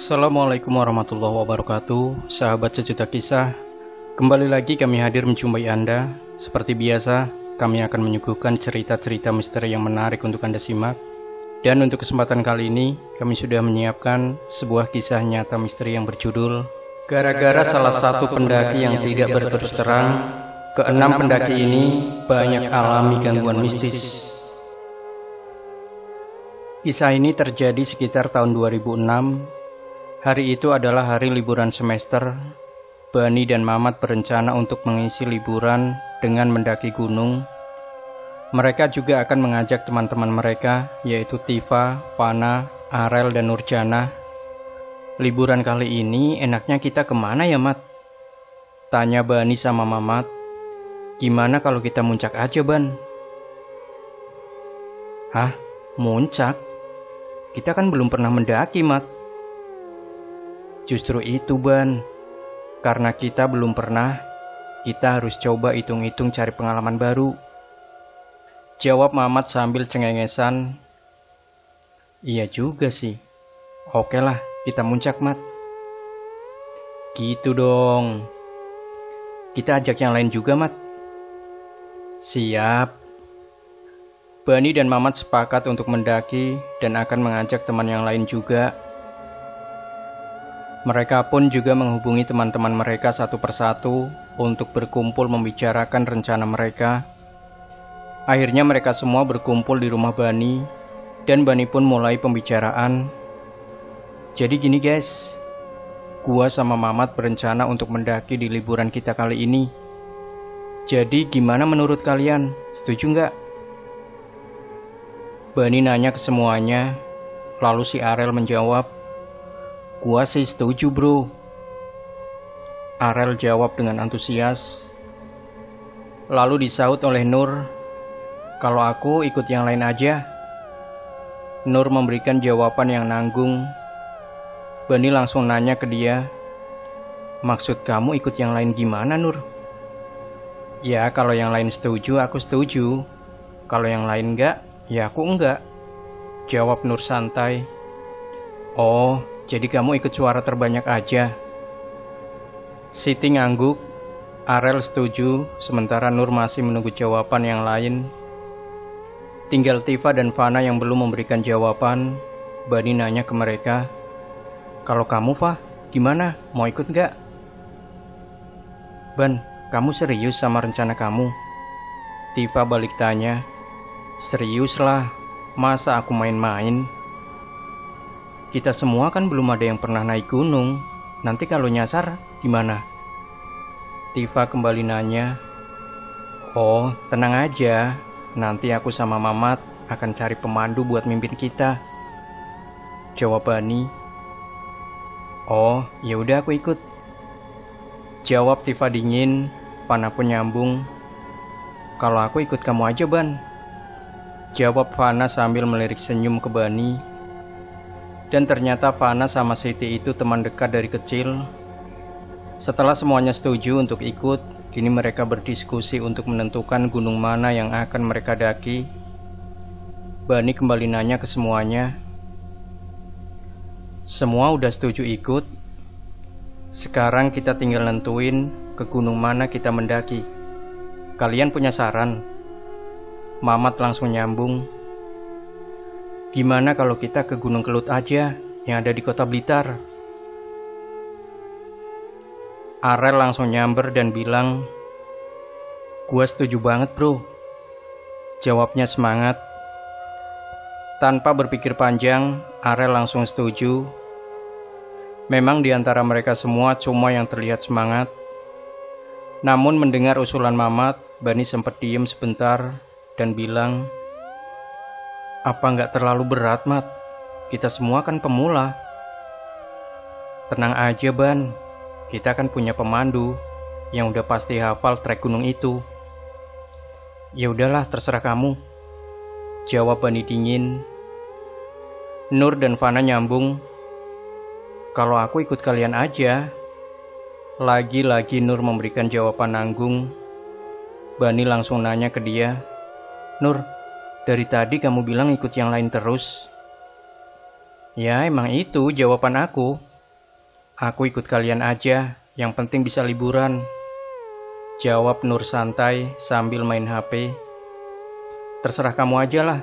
Assalamualaikum warahmatullahi wabarakatuh. Sahabat sejuta kisah, kembali lagi kami hadir menjumpai Anda. Seperti biasa, kami akan menyuguhkan cerita-cerita misteri yang menarik untuk Anda simak. Dan untuk kesempatan kali ini, kami sudah menyiapkan sebuah kisah nyata misteri yang berjudul Gara-gara salah satu pendaki yang tidak berterus terang, keenam pendaki ini banyak alami gangguan mistis. Kisah ini terjadi sekitar tahun 2006. Hari itu adalah hari liburan semester. Bani dan Mamat berencana untuk mengisi liburan dengan mendaki gunung. Mereka juga akan mengajak teman-teman mereka, yaitu Tifa, Fana, Arel, dan Nurjana. Liburan kali ini enaknya kita kemana ya, Mat? Tanya Bani sama Mamat. Gimana kalau kita muncak aja, Ban? Hah? Muncak? Kita kan belum pernah mendaki, Mat. Justru itu, Ban. Karena kita belum pernah, kita harus coba hitung-hitung cari pengalaman baru. Jawab Mamat sambil cengengesan. Iya juga sih. Oke lah, kita muncak, Mat. Gitu dong. Kita ajak yang lain juga, Mat. Siap. Bani dan Mamat sepakat untuk mendaki dan akan mengajak teman yang lain juga. Mereka pun juga menghubungi teman-teman mereka satu persatu untuk berkumpul membicarakan rencana mereka. Akhirnya mereka semua berkumpul di rumah Bani, dan Bani pun mulai pembicaraan. Jadi gini guys, gua sama Mamat berencana untuk mendaki di liburan kita kali ini. Jadi gimana menurut kalian? Setuju nggak? Bani nanya ke semuanya, lalu si Arel menjawab, gua sih setuju bro. Arel jawab dengan antusias. Lalu disaut oleh Nur, kalau aku ikut yang lain aja. Nur memberikan jawaban yang nanggung. Bani langsung nanya ke dia, maksud kamu ikut yang lain gimana, Nur? Ya kalau yang lain setuju, aku setuju. Kalau yang lain enggak, ya aku enggak. Jawab Nur santai. Oh, jadi kamu ikut suara terbanyak aja. Siti ngangguk. Arel setuju, sementara Nur masih menunggu jawaban yang lain. Tinggal Tifa dan Fana yang belum memberikan jawaban. Bani nanya ke mereka, kalau kamu, Fah, gimana? Mau ikut nggak? Ban, kamu serius sama rencana kamu? Tifa balik tanya. Serius lah, masa aku main-main? Kita semua kan belum ada yang pernah naik gunung. Nanti kalau nyasar gimana? Tifa kembali nanya. Oh, tenang aja. Nanti aku sama Mamat akan cari pemandu buat mimpin kita. Jawab Bani. Oh, ya udah aku ikut. Jawab Tifa dingin. Fana pun nyambung. Kalau aku ikut kamu aja, Ban. Jawab Fana sambil melirik senyum ke Bani. Dan ternyata Fana sama Siti itu teman dekat dari kecil. Setelah semuanya setuju untuk ikut, kini mereka berdiskusi untuk menentukan gunung mana yang akan mereka daki. Bani kembali nanya ke semuanya. Semua udah setuju ikut. Sekarang kita tinggal nentuin ke gunung mana kita mendaki. Kalian punya saran? Mamat langsung nyambung. Gimana kalau kita ke Gunung Kelut aja, yang ada di Kota Blitar? Arel langsung nyamber dan bilang, gua setuju banget bro. Jawabnya semangat. Tanpa berpikir panjang, Arel langsung setuju. Memang di antara mereka semua cuma yang terlihat semangat. Namun mendengar usulan Mamat, Bani sempat diem sebentar dan bilang, apa nggak terlalu berat, Mat? Kita semua kan pemula. Tenang aja, Ban. Kita kan punya pemandu yang udah pasti hafal trek gunung itu. Ya udahlah, terserah kamu. Jawab Bani dingin. Nur dan Fana nyambung. Kalau aku ikut kalian aja. Lagi-lagi Nur memberikan jawaban nanggung. Bani langsung nanya ke dia, Nur, dari tadi kamu bilang ikut yang lain terus. Ya emang itu jawaban aku. Aku ikut kalian aja, yang penting bisa liburan. Jawab Nur santai sambil main HP. Terserah kamu aja lah.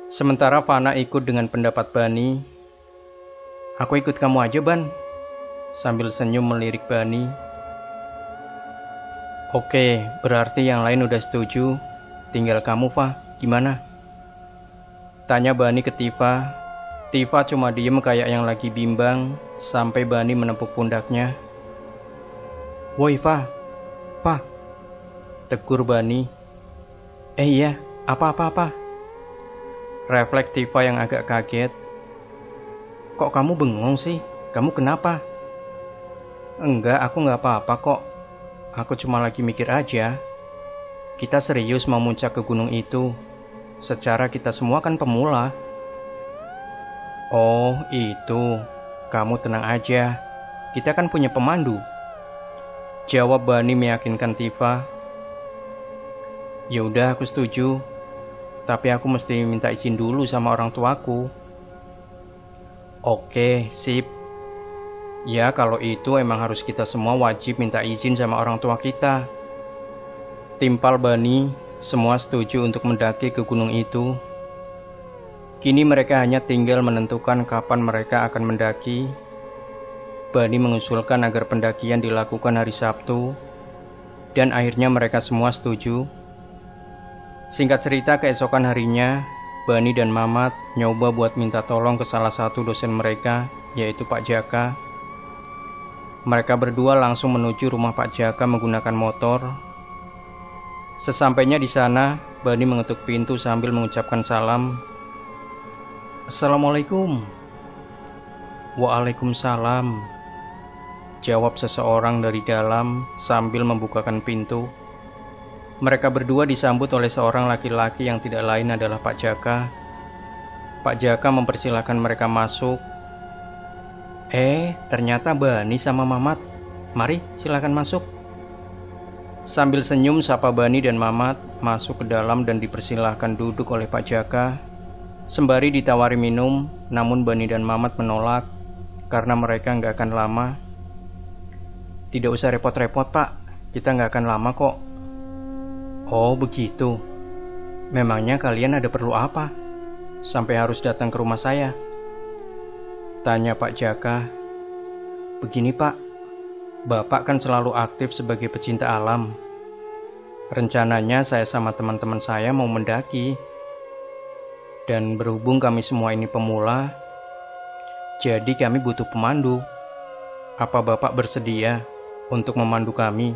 Sementara Fana ikut dengan pendapat Bani. Aku ikut kamu aja, Ban. Sambil senyum melirik Bani. Oke, berarti yang lain udah setuju. Tinggal kamu, Fa. Gimana? Tanya Bani ke Tifa. Tifa cuma diem kayak yang lagi bimbang, sampai Bani menepuk pundaknya. Woi, Fa. Fa. Tegur Bani. Iya, apa-apa-apa. Refleks Tifa yang agak kaget. Kok kamu bengong sih? Kamu kenapa? Enggak, aku nggak apa-apa kok. Aku cuma lagi mikir aja. Kita serius mau muncak ke gunung itu. Secara kita semua kan pemula. Oh, itu. Kamu tenang aja. Kita kan punya pemandu. Jawab Bani meyakinkan Tifa. Ya udah, aku setuju. Tapi aku mesti minta izin dulu sama orang tuaku. Oke, sip. Ya, kalau itu emang harus kita semua wajib minta izin sama orang tua kita. Timpal Bani, semua setuju untuk mendaki ke gunung itu. Kini mereka hanya tinggal menentukan kapan mereka akan mendaki. Bani mengusulkan agar pendakian dilakukan hari Sabtu, dan akhirnya mereka semua setuju. Singkat cerita, keesokan harinya, Bani dan Mamat nyoba buat minta tolong ke salah satu dosen mereka, yaitu Pak Jaka. Mereka berdua langsung menuju rumah Pak Jaka menggunakan motor. Sesampainya di sana, Bani mengetuk pintu sambil mengucapkan salam. Assalamualaikum. Waalaikumsalam. Jawab seseorang dari dalam sambil membukakan pintu. Mereka berdua disambut oleh seorang laki-laki yang tidak lain adalah Pak Jaka. Pak Jaka mempersilahkan mereka masuk. Ternyata Bani sama Mamat. Mari, silakan masuk. Sambil senyum, sapa Bani dan Mamat masuk ke dalam dan dipersilahkan duduk oleh Pak Jaka. Sembari ditawari minum, namun Bani dan Mamat menolak karena mereka nggak akan lama. Tidak usah repot-repot, Pak. Kita nggak akan lama kok. Oh, begitu. Memangnya kalian ada perlu apa? Sampai harus datang ke rumah saya? Tanya Pak Jaka. Begini, Pak. Bapak kan selalu aktif sebagai pecinta alam. Rencananya saya sama teman-teman saya mau mendaki. Dan berhubung kami semua ini pemula, jadi kami butuh pemandu. Apa Bapak bersedia untuk memandu kami?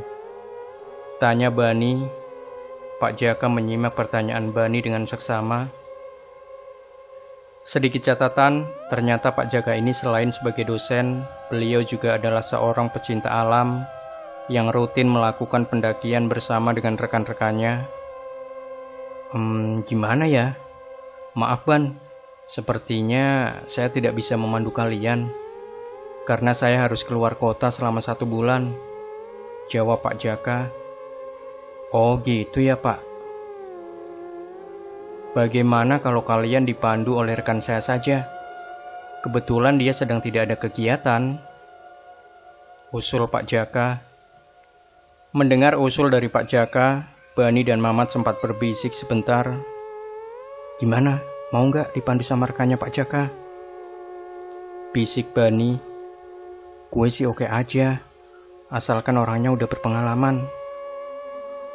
Tanya Bani. Pak Jaka menyimak pertanyaan Bani dengan seksama. Sedikit catatan, ternyata Pak Jaka ini selain sebagai dosen, beliau juga adalah seorang pecinta alam yang rutin melakukan pendakian bersama dengan rekan-rekannya. Gimana ya? Maaf, Ban. Sepertinya saya tidak bisa memandu kalian. Karena saya harus keluar kota selama 1 bulan. Jawab Pak Jaka. Oh gitu ya, Pak. Bagaimana kalau kalian dipandu oleh rekan saya saja? Kebetulan dia sedang tidak ada kegiatan. Usul Pak Jaka. Mendengar usul dari Pak Jaka, Bani dan Mamat sempat berbisik sebentar. Gimana? Mau nggak dipandu sama rekannya Pak Jaka? Bisik Bani. Gue sih oke aja, asalkan orangnya udah berpengalaman.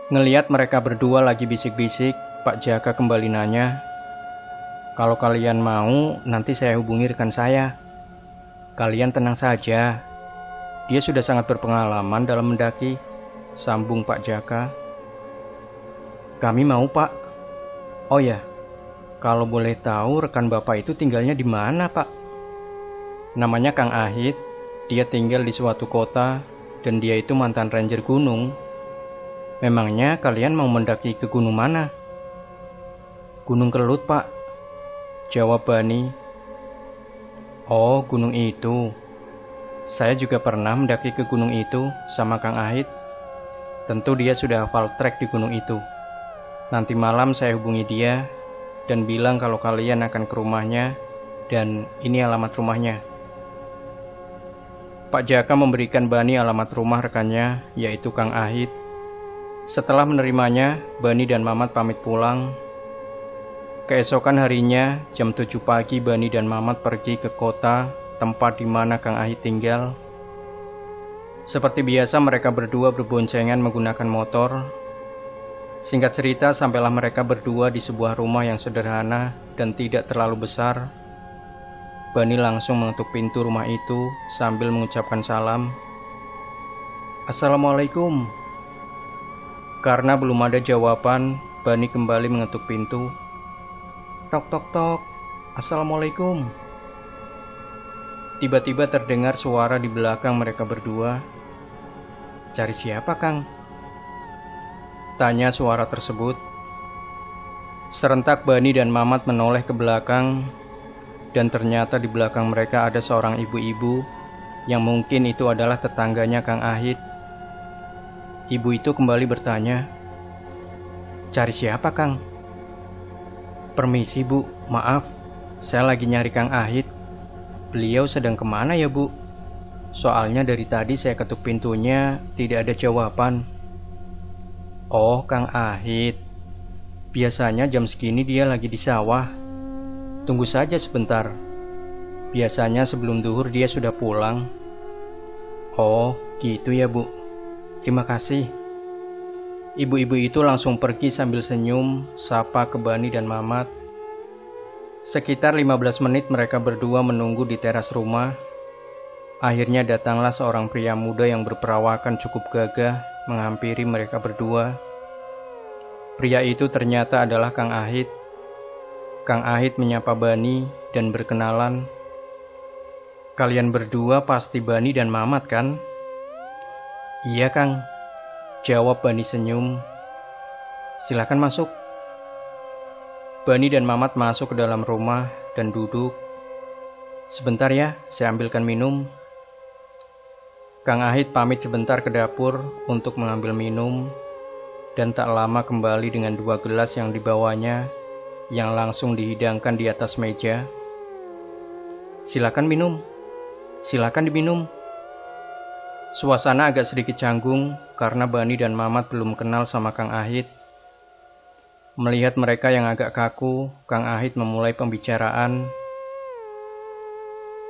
Ngeliat mereka berdua lagi bisik-bisik, Pak Jaka kembali nanya. Kalau kalian mau, nanti saya hubungi rekan saya. Kalian tenang saja. Dia sudah sangat berpengalaman dalam mendaki, sambung Pak Jaka. Kami mau, Pak. Oh ya, kalau boleh tahu rekan Bapak itu tinggalnya di mana, Pak? Namanya Kang Ahid. Dia tinggal di suatu kota dan dia itu mantan ranger gunung. Memangnya kalian mau mendaki ke gunung mana? Gunung Kelut, Pak. Jawab Bani. Oh, gunung itu. Saya juga pernah mendaki ke gunung itu sama Kang Ahid. Tentu dia sudah hafal trek di gunung itu. Nanti malam saya hubungi dia dan bilang kalau kalian akan ke rumahnya dan ini alamat rumahnya. Pak Jaka memberikan Bani alamat rumah rekannya, yaitu Kang Ahit. Setelah menerimanya, Bani dan Mamat pamit pulang. Keesokan harinya, jam 7 pagi Bani dan Mamat pergi ke kota, tempat di mana Kang Ahit tinggal. Seperti biasa mereka berdua berboncengan menggunakan motor. Singkat cerita, sampailah mereka berdua di sebuah rumah yang sederhana dan tidak terlalu besar. Bani langsung mengetuk pintu rumah itu sambil mengucapkan salam. "Assalamualaikum." Karena belum ada jawaban, Bani kembali mengetuk pintu. "Tok tok tok, Assalamualaikum." Tiba-tiba terdengar suara di belakang mereka berdua. "Cari siapa, Kang?" tanya suara tersebut. Serentak Bani dan Mamat menoleh ke belakang, dan ternyata di belakang mereka ada seorang ibu-ibu yang mungkin itu adalah tetangganya Kang Ahit. Ibu itu kembali bertanya, "Cari siapa, Kang?" "Permisi, Bu, maaf, saya lagi nyari Kang Ahit. Beliau sedang kemana ya, Bu? Soalnya dari tadi saya ketuk pintunya, tidak ada jawaban." "Oh, Kang Ahit. Biasanya jam segini dia lagi di sawah. Tunggu saja sebentar. Biasanya sebelum duhur dia sudah pulang." "Oh, gitu ya, Bu. Terima kasih." Ibu-ibu itu langsung pergi sambil senyum, sapa ke Bani dan Mamat. Sekitar 15 menit mereka berdua menunggu di teras rumah. Akhirnya datanglah seorang pria muda yang berperawakan cukup gagah menghampiri mereka berdua. Pria itu ternyata adalah Kang Ahit. Kang Ahit menyapa Bani dan berkenalan. "Kalian berdua pasti Bani dan Mamat, kan?" "Iya, Kang," jawab Bani senyum. "Silakan masuk." Bani dan Mamat masuk ke dalam rumah dan duduk. "Sebentar ya, saya ambilkan minum." Kang Ahit pamit sebentar ke dapur untuk mengambil minum, dan tak lama kembali dengan 2 gelas yang dibawanya, yang langsung dihidangkan di atas meja. "Silakan minum, silakan diminum." Suasana agak sedikit canggung karena Bani dan Mamat belum kenal sama Kang Ahit. Melihat mereka yang agak kaku, Kang Ahit memulai pembicaraan.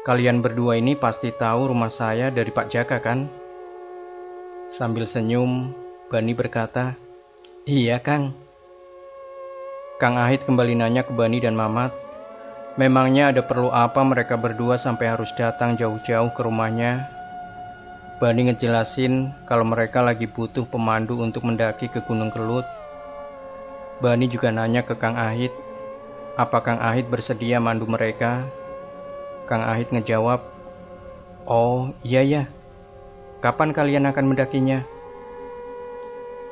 "Kalian berdua ini pasti tahu rumah saya dari Pak Jaka, kan?" Sambil senyum, Bani berkata, "Iya, Kang." Kang Ahit kembali nanya ke Bani dan Mamat, memangnya ada perlu apa mereka berdua sampai harus datang jauh-jauh ke rumahnya? Bani ngejelasin kalau mereka lagi butuh pemandu untuk mendaki ke Gunung Kelut. Bani juga nanya ke Kang Ahit, apa Kang Ahit bersedia mandu mereka? Kang Ahit ngejawab, "Oh iya ya, kapan kalian akan mendakinya?"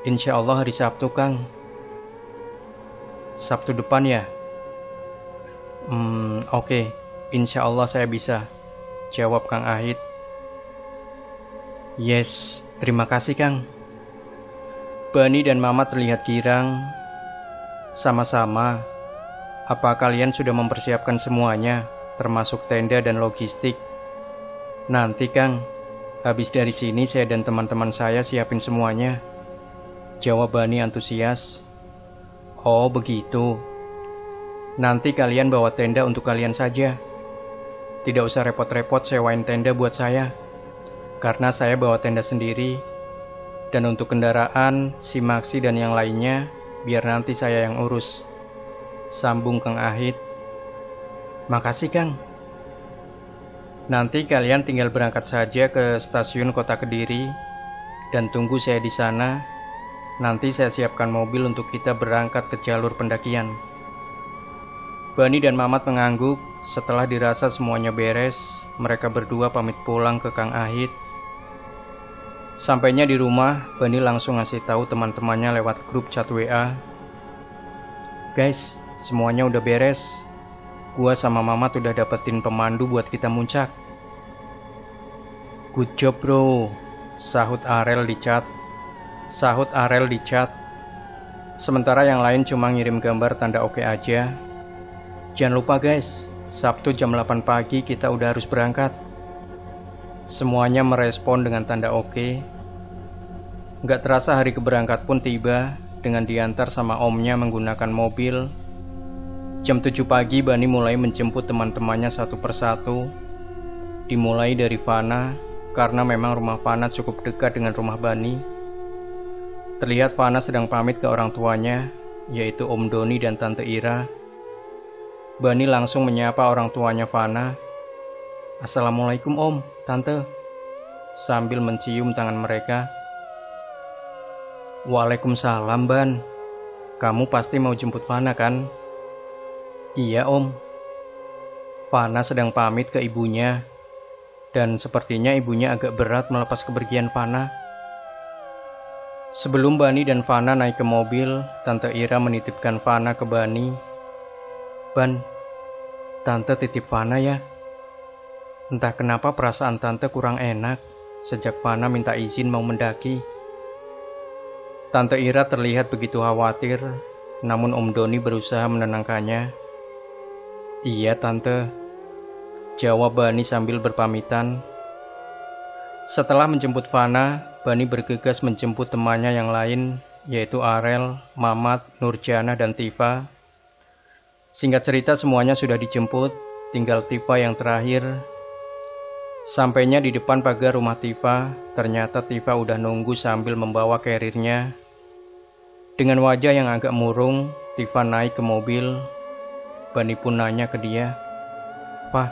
"Insya Allah hari Sabtu, Kang." "Sabtu depan ya?" Oke, insya Allah saya bisa," jawab Kang Ahit. "Yes, terima kasih, Kang." Bani dan Mamat terlihat girang. "Sama-sama. Apa kalian sudah mempersiapkan semuanya, termasuk tenda dan logistik?" "Nanti, Kang. Habis dari sini saya dan teman-teman saya siapin semuanya," jawab Bani antusias. "Oh begitu. Nanti kalian bawa tenda untuk kalian saja. Tidak usah repot-repot sewain tenda buat saya, karena saya bawa tenda sendiri. Dan untuk kendaraan, simaksi dan yang lainnya, biar nanti saya yang urus," sambung Kang Ahit. "Makasih, Kang. Nanti kalian tinggal berangkat saja ke stasiun Kota Kediri dan tunggu saya di sana. Nanti saya siapkan mobil untuk kita berangkat ke jalur pendakian." Bani dan Mamat mengangguk. Setelah dirasa semuanya beres, mereka berdua pamit pulang ke Kang Ahit. Sampainya di rumah, Bani langsung ngasih tahu teman-temannya lewat grup chat WA, "Guys, semuanya udah beres. Gua sama Mamat udah dapetin pemandu buat kita muncak." "Good job, bro," sahut Arel di chat. Sementara yang lain cuma ngirim gambar tanda oke aja. "Jangan lupa guys, Sabtu jam 8 pagi kita udah harus berangkat." Semuanya merespon dengan tanda oke. Gak terasa hari keberangkat pun tiba dengan diantar sama omnya menggunakan mobil. Jam 7 pagi Bani mulai menjemput teman-temannya satu persatu. Dimulai dari Fana, karena memang rumah Fana cukup dekat dengan rumah Bani. Terlihat Fana sedang pamit ke orang tuanya, yaitu Om Doni dan Tante Ira. Bani langsung menyapa orang tuanya Fana. "Assalamualaikum Om, Tante," sambil mencium tangan mereka. "Waalaikumsalam Ban, kamu pasti mau jemput Fana kan?" "Iya Om." Fana sedang pamit ke ibunya, dan sepertinya ibunya agak berat melepas kepergian Fana. Sebelum Bani dan Fana naik ke mobil, Tante Ira menitipkan Fana ke Bani. "Ban, Tante titip Fana ya. Entah kenapa perasaan Tante kurang enak sejak Fana minta izin mau mendaki." Tante Ira terlihat begitu khawatir, namun Om Doni berusaha menenangkannya. "Iya Tante," jawab Bani sambil berpamitan. Setelah menjemput Fana, Bani bergegas menjemput temannya yang lain, yaitu Arel, Mamat, Nurjana, dan Tifa. Singkat cerita semuanya sudah dijemput, tinggal Tifa yang terakhir. Sampainya di depan pagar rumah Tifa, ternyata Tifa udah nunggu sambil membawa karirnya. Dengan wajah yang agak murung, Tifa naik ke mobil. Bani pun nanya ke dia, "Pak,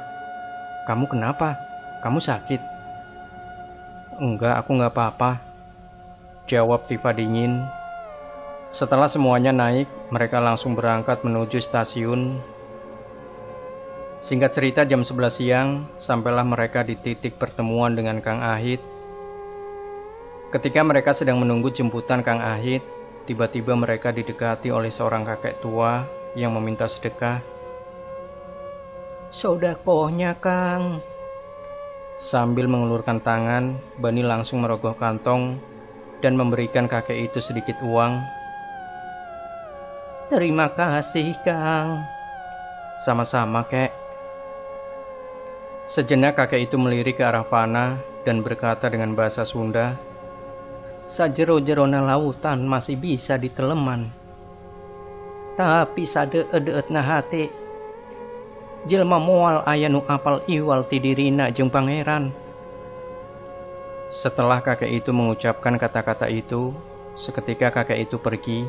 kamu kenapa? Kamu sakit?" "Enggak, aku enggak apa-apa," jawab Tifa dingin. Setelah semuanya naik, mereka langsung berangkat menuju stasiun. Singkat cerita jam 11 siang, sampailah mereka di titik pertemuan dengan Kang Ahit. Ketika mereka sedang menunggu jemputan Kang Ahit, tiba-tiba mereka didekati oleh seorang kakek tua yang meminta sedekah. "Sodakohnya Kang." Sambil mengulurkan tangan, Bani langsung merogoh kantong dan memberikan kakek itu sedikit uang. "Terima kasih Kang." "Sama-sama kek." Sejenak kakek itu melirik ke arah Fana dan berkata dengan bahasa Sunda, "Sajero-jerona lautan masih bisa diteleman, tapi sadeut-deutna hate jelema moal aya nu apal iwal ti dirina jeung pangeran." Setelah kakek itu mengucapkan kata-kata itu, seketika kakek itu pergi.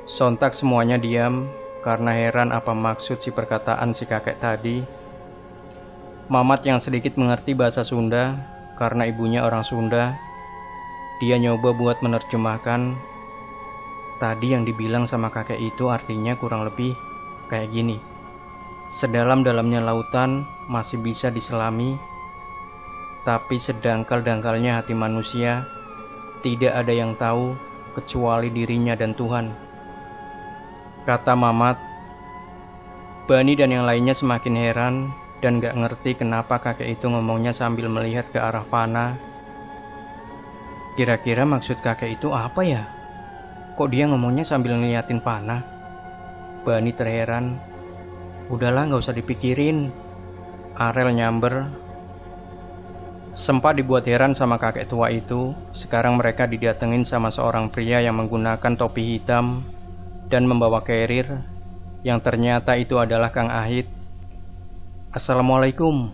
Sontak semuanya diam karena heran apa maksud si perkataan si kakek tadi. Mamat yang sedikit mengerti bahasa Sunda karena ibunya orang Sunda, dia nyoba buat menerjemahkan. Tadi yang dibilang sama kakek itu artinya kurang lebih kayak gini. Sedalam-dalamnya lautan masih bisa diselami, tapi sedangkal-dangkalnya hati manusia tidak ada yang tahu kecuali dirinya dan Tuhan, kata Mamat. Bani dan yang lainnya semakin heran dan gak ngerti kenapa kakek itu ngomongnya sambil melihat ke arah Fana. Kira-kira maksud kakek itu apa ya? Kok dia ngomongnya sambil ngeliatin Fana? Bani terheran. "Udahlah, gak usah dipikirin," Arel nyamber. Sempat dibuat heran sama kakek tua itu, sekarang mereka didatengin sama seorang pria yang menggunakan topi hitam dan membawa carrier, yang ternyata itu adalah Kang Ahit. "Assalamualaikum."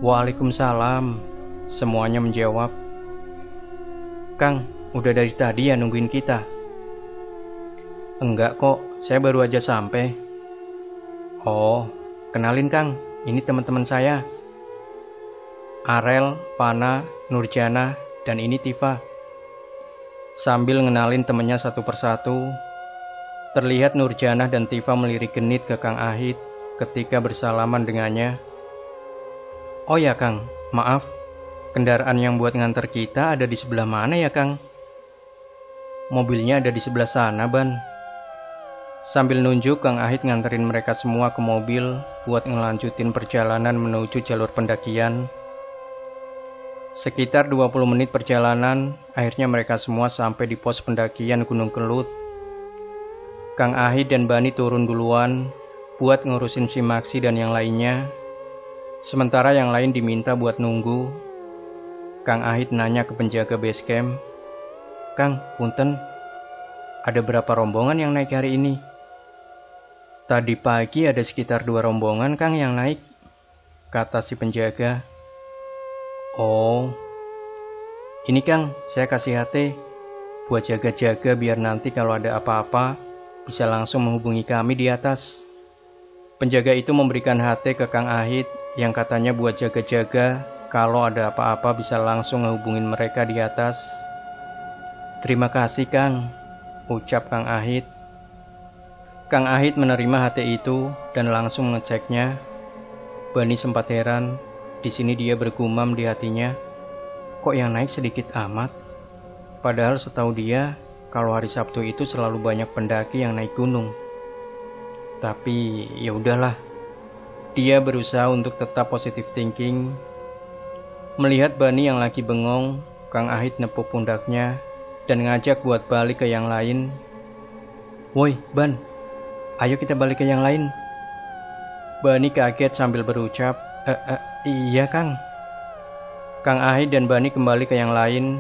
"Waalaikumsalam," semuanya menjawab. "Kang, udah dari tadi ya nungguin kita?" "Enggak kok, saya baru aja sampai." "Oh, kenalin Kang, ini teman-teman saya. Arel, Fana, Nurjana, dan ini Tifa." Sambil ngenalin temennya satu persatu, terlihat Nurjana dan Tifa melirik genit ke Kang Ahit ketika bersalaman dengannya. "Oh ya Kang, maaf, kendaraan yang buat nganter kita ada di sebelah mana ya Kang?" "Mobilnya ada di sebelah sana Ban." Sambil nunjuk, Kang Ahit nganterin mereka semua ke mobil buat ngelanjutin perjalanan menuju jalur pendakian. Sekitar 20 menit perjalanan, akhirnya mereka semua sampai di pos pendakian Gunung Kelut. Kang Ahit dan Bani turun duluan buat ngurusin si Maksi dan yang lainnya. Sementara yang lain diminta buat nunggu. Kang Ahit nanya ke penjaga base camp, "Kang, punten, ada berapa rombongan yang naik hari ini?" "Tadi pagi ada sekitar 2 rombongan, Kang, yang naik," kata si penjaga. "Oh, ini Kang, saya kasih HT buat jaga-jaga biar nanti kalau ada apa-apa bisa langsung menghubungi kami di atas." Penjaga itu memberikan HT ke Kang Ahit yang katanya buat jaga-jaga kalau ada apa-apa bisa langsung menghubungin mereka di atas. "Terima kasih Kang," ucap Kang Ahit. Kang Ahit menerima HT itu dan langsung mengeceknya. Bani sempat heran. Di sini dia bergumam di hatinya, kok yang naik sedikit amat? Padahal setahu dia, kalau hari Sabtu itu selalu banyak pendaki yang naik gunung. Tapi ya udahlah. Dia berusaha untuk tetap positive thinking. Melihat Bani yang lagi bengong, Kang Ahit nepuk pundaknya dan ngajak buat balik ke yang lain. "Woi, Ban, ayo kita balik ke yang lain." Bani kaget sambil berucap, Iya Kang." Kang Ahit dan Bani kembali ke yang lain.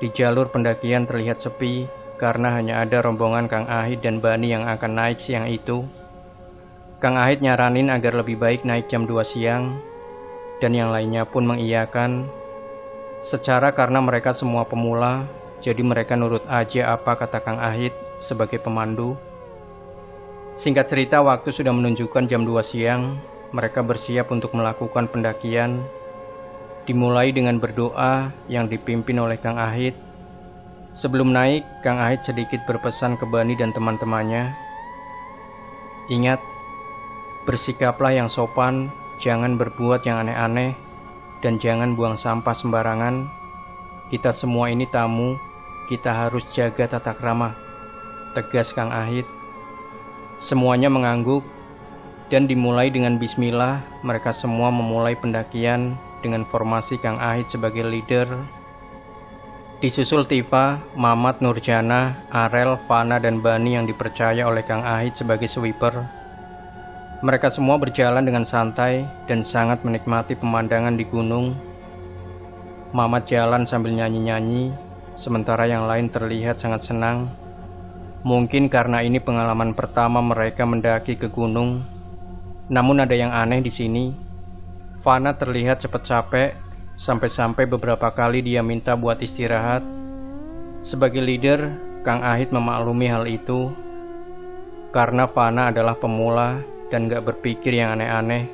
Di jalur pendakian terlihat sepi karena hanya ada rombongan Kang Ahit dan Bani yang akan naik siang itu. Kang Ahit nyaranin agar lebih baik naik jam 2 siang, dan yang lainnya pun mengiyakan. Secara karena mereka semua pemula, jadi mereka nurut aja apa kata Kang Ahit sebagai pemandu. Singkat cerita, waktu sudah menunjukkan jam 2 siang, mereka bersiap untuk melakukan pendakian. Dimulai dengan berdoa yang dipimpin oleh Kang Ahit. Sebelum naik, Kang Ahit sedikit berpesan ke Bani dan teman-temannya. "Ingat, bersikaplah yang sopan, jangan berbuat yang aneh-aneh, dan jangan buang sampah sembarangan. Kita semua ini tamu, kita harus jaga tata krama," tegas Kang Ahit. Semuanya mengangguk, dan dimulai dengan bismillah. Mereka semua memulai pendakian dengan formasi Kang Ahit sebagai leader. Disusul Tifa, Mamat, Nurjana, Arel, Fana, dan Bani yang dipercaya oleh Kang Ahit sebagai sweeper. Mereka semua berjalan dengan santai dan sangat menikmati pemandangan di gunung. Mamat jalan sambil nyanyi-nyanyi, sementara yang lain terlihat sangat senang. Mungkin karena ini pengalaman pertama mereka mendaki ke gunung. Namun ada yang aneh di sini. Fana terlihat cepat capek, sampai-sampai beberapa kali dia minta buat istirahat. Sebagai leader, Kang Ahit memaklumi hal itu. Karena Fana adalah pemula dan gak berpikir yang aneh-aneh.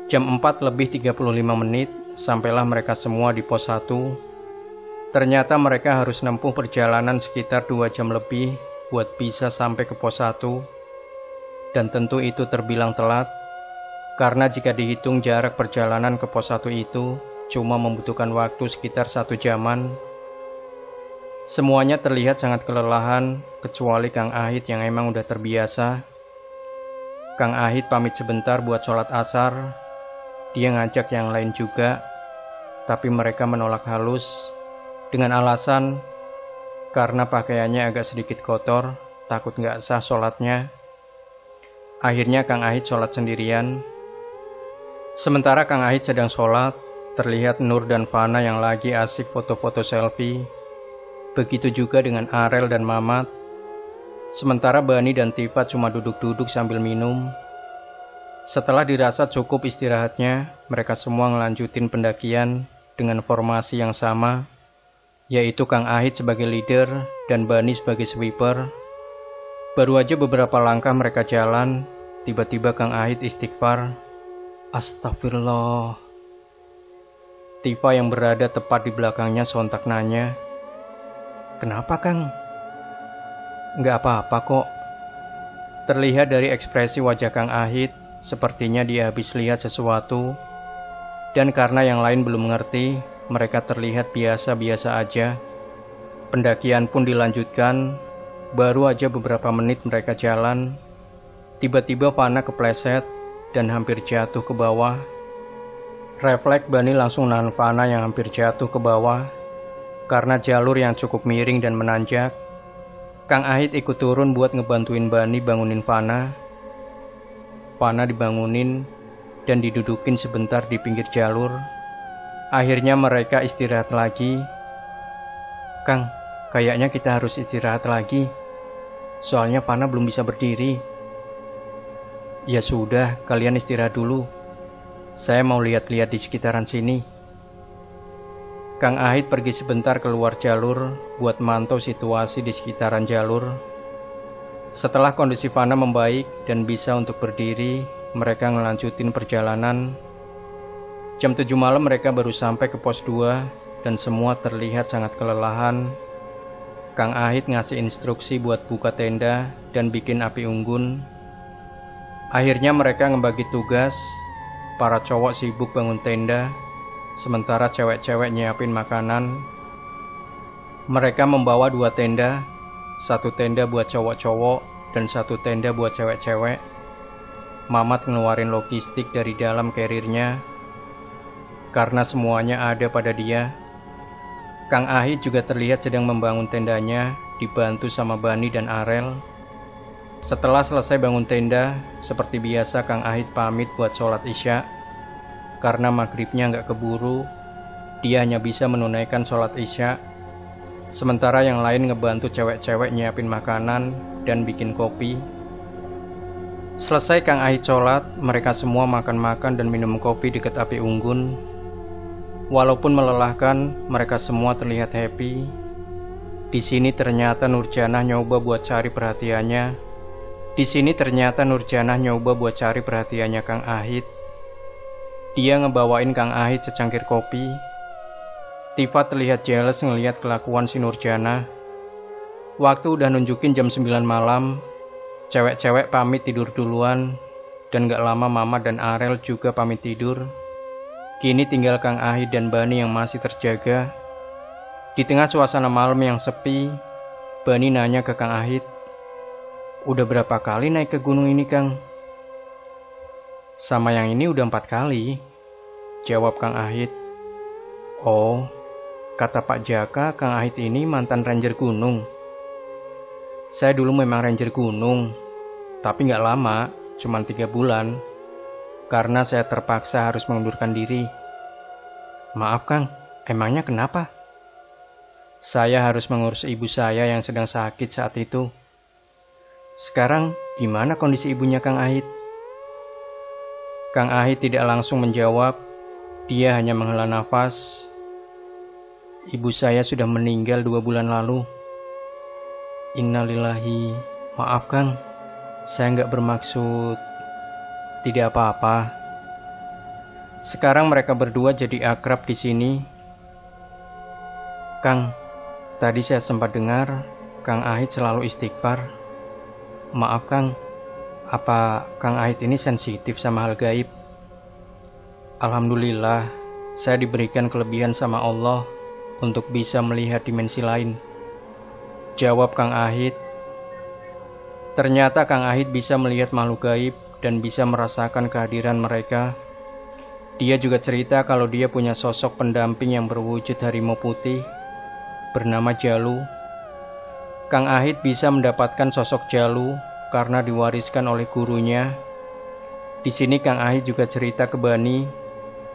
Jam 4:35 sampailah mereka semua di pos 1. Ternyata mereka harus nempuh perjalanan sekitar 2 jam lebih buat bisa sampai ke pos 1. Dan tentu itu terbilang telat, karena jika dihitung jarak perjalanan ke pos 1 itu cuma membutuhkan waktu sekitar 1 jaman. Semuanya terlihat sangat kelelahan, kecuali Kang Ahit yang emang udah terbiasa. Kang Ahit pamit sebentar buat sholat asar. Dia ngajak yang lain juga, tapi mereka menolak halus dengan alasan karena pakaiannya agak sedikit kotor, takut gak sah sholatnya. Akhirnya Kang Ahit sholat sendirian. Sementara Kang Ahit sedang sholat, terlihat Nur dan Fana yang lagi asik foto-foto selfie. Begitu juga dengan Arel dan Mamat. Sementara Bani dan Tifa cuma duduk-duduk sambil minum. Setelah dirasa cukup istirahatnya, mereka semua ngelanjutin pendakian dengan formasi yang sama, yaitu Kang Ahit sebagai leader dan Bani sebagai sweeper. Baru aja beberapa langkah mereka jalan, tiba-tiba Kang Ahit istighfar. "Astagfirullah." Tifa yang berada tepat di belakangnya sontak nanya, "Kenapa Kang?" "Nggak apa-apa kok." Terlihat dari ekspresi wajah Kang Ahit, sepertinya dia habis lihat sesuatu. Dan karena yang lain belum mengerti, mereka terlihat biasa-biasa aja. Pendakian pun dilanjutkan. Baru aja beberapa menit mereka jalan, tiba-tiba Fana kepleset dan hampir jatuh ke bawah. Refleks Bani langsung nahan Fana yang hampir jatuh ke bawah. Karena jalur yang cukup miring dan menanjak, Kang Ahit ikut turun buat ngebantuin Bani bangunin Fana. Fana dibangunin, dan didudukin sebentar di pinggir jalur. Akhirnya mereka istirahat lagi. "Kang, kayaknya kita harus istirahat lagi. Soalnya Pana belum bisa berdiri." "Ya sudah, kalian istirahat dulu. Saya mau lihat-lihat di sekitaran sini." Kang Ahit pergi sebentar keluar jalur buat mantau situasi di sekitaran jalur. Setelah kondisi Pana membaik dan bisa untuk berdiri, mereka ngelanjutin perjalanan. Jam 7 malam mereka baru sampai ke pos 2 dan semua terlihat sangat kelelahan. Kang Ahit ngasih instruksi buat buka tenda dan bikin api unggun. Akhirnya mereka ngebagi tugas. Para cowok sibuk bangun tenda, sementara cewek-cewek nyiapin makanan. Mereka membawa 2 tenda, 1 tenda buat cowok-cowok dan 1 tenda buat cewek-cewek. Mamat ngeluarin logistik dari dalam carrier-nya karena semuanya ada pada dia. Kang Ahit juga terlihat sedang membangun tendanya, dibantu sama Bani dan Arel. Setelah selesai bangun tenda, seperti biasa Kang Ahit pamit buat sholat isya. Karena maghribnya nggak keburu, dia hanya bisa menunaikan sholat isya. Sementara yang lain ngebantu cewek-cewek nyiapin makanan dan bikin kopi. Selesai Kang Ahit sholat, mereka semua makan-makan dan minum kopi dekat api unggun. Walaupun melelahkan, mereka semua terlihat happy. Di sini ternyata Nurjanah nyoba buat cari perhatiannya. Kang Ahit. Dia ngebawain Kang Ahit secangkir kopi. Tifa terlihat jealous ngelihat kelakuan si Nurjanah. Waktu udah nunjukin jam 9 malam, cewek-cewek pamit tidur duluan, dan gak lama Mama dan Arel juga pamit tidur. Kini tinggal Kang Ahit dan Bani yang masih terjaga. Di tengah suasana malam yang sepi, Bani nanya ke Kang Ahit, "Udah berapa kali naik ke gunung ini, Kang?" "Sama yang ini udah 4 kali, jawab Kang Ahit. "Oh, kata Pak Jaka, Kang Ahit ini mantan ranger gunung." "Saya dulu memang ranger gunung, tapi gak lama, cuma 3 bulan, karena saya terpaksa harus mengundurkan diri." "Maaf Kang, emangnya kenapa?" "Saya harus mengurus ibu saya yang sedang sakit saat itu." "Sekarang gimana kondisi ibunya Kang Ahit?" Kang Ahit tidak langsung menjawab, dia hanya menghela nafas. "Ibu saya sudah meninggal 2 bulan lalu." "Innalillahi, maaf Kang, saya nggak bermaksud." "Tidak apa-apa." Sekarang mereka berdua jadi akrab di sini. "Kang, tadi saya sempat dengar Kang Ahit selalu istighfar. Maaf Kang, apa Kang Ahit ini sensitif sama hal gaib?" "Alhamdulillah, saya diberikan kelebihan sama Allah untuk bisa melihat dimensi lain," jawab Kang Ahit. Ternyata Kang Ahit bisa melihat makhluk gaib dan bisa merasakan kehadiran mereka. Dia juga cerita kalau dia punya sosok pendamping yang berwujud harimau putih bernama Jalu. Kang Ahit bisa mendapatkan sosok Jalu karena diwariskan oleh gurunya. Di sini Kang Ahit juga cerita ke Bani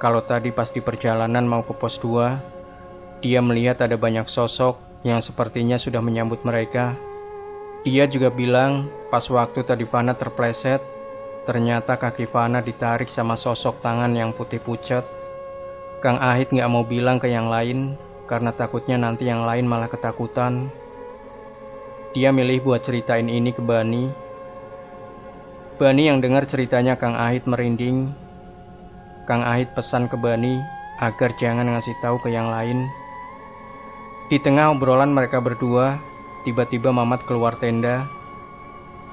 kalau tadi pas di perjalanan mau ke pos 2, dia melihat ada banyak sosok yang sepertinya sudah menyambut mereka. Dia juga bilang pas waktu tadi Fana terpleset, ternyata kaki Fana ditarik sama sosok tangan yang putih pucat. Kang Ahit gak mau bilang ke yang lain karena takutnya nanti yang lain malah ketakutan. Dia milih buat ceritain ini ke Bani. Bani yang dengar ceritanya Kang Ahit merinding. Kang Ahit pesan ke Bani agar jangan ngasih tahu ke yang lain. Di tengah obrolan mereka berdua, tiba-tiba Mamat keluar tenda.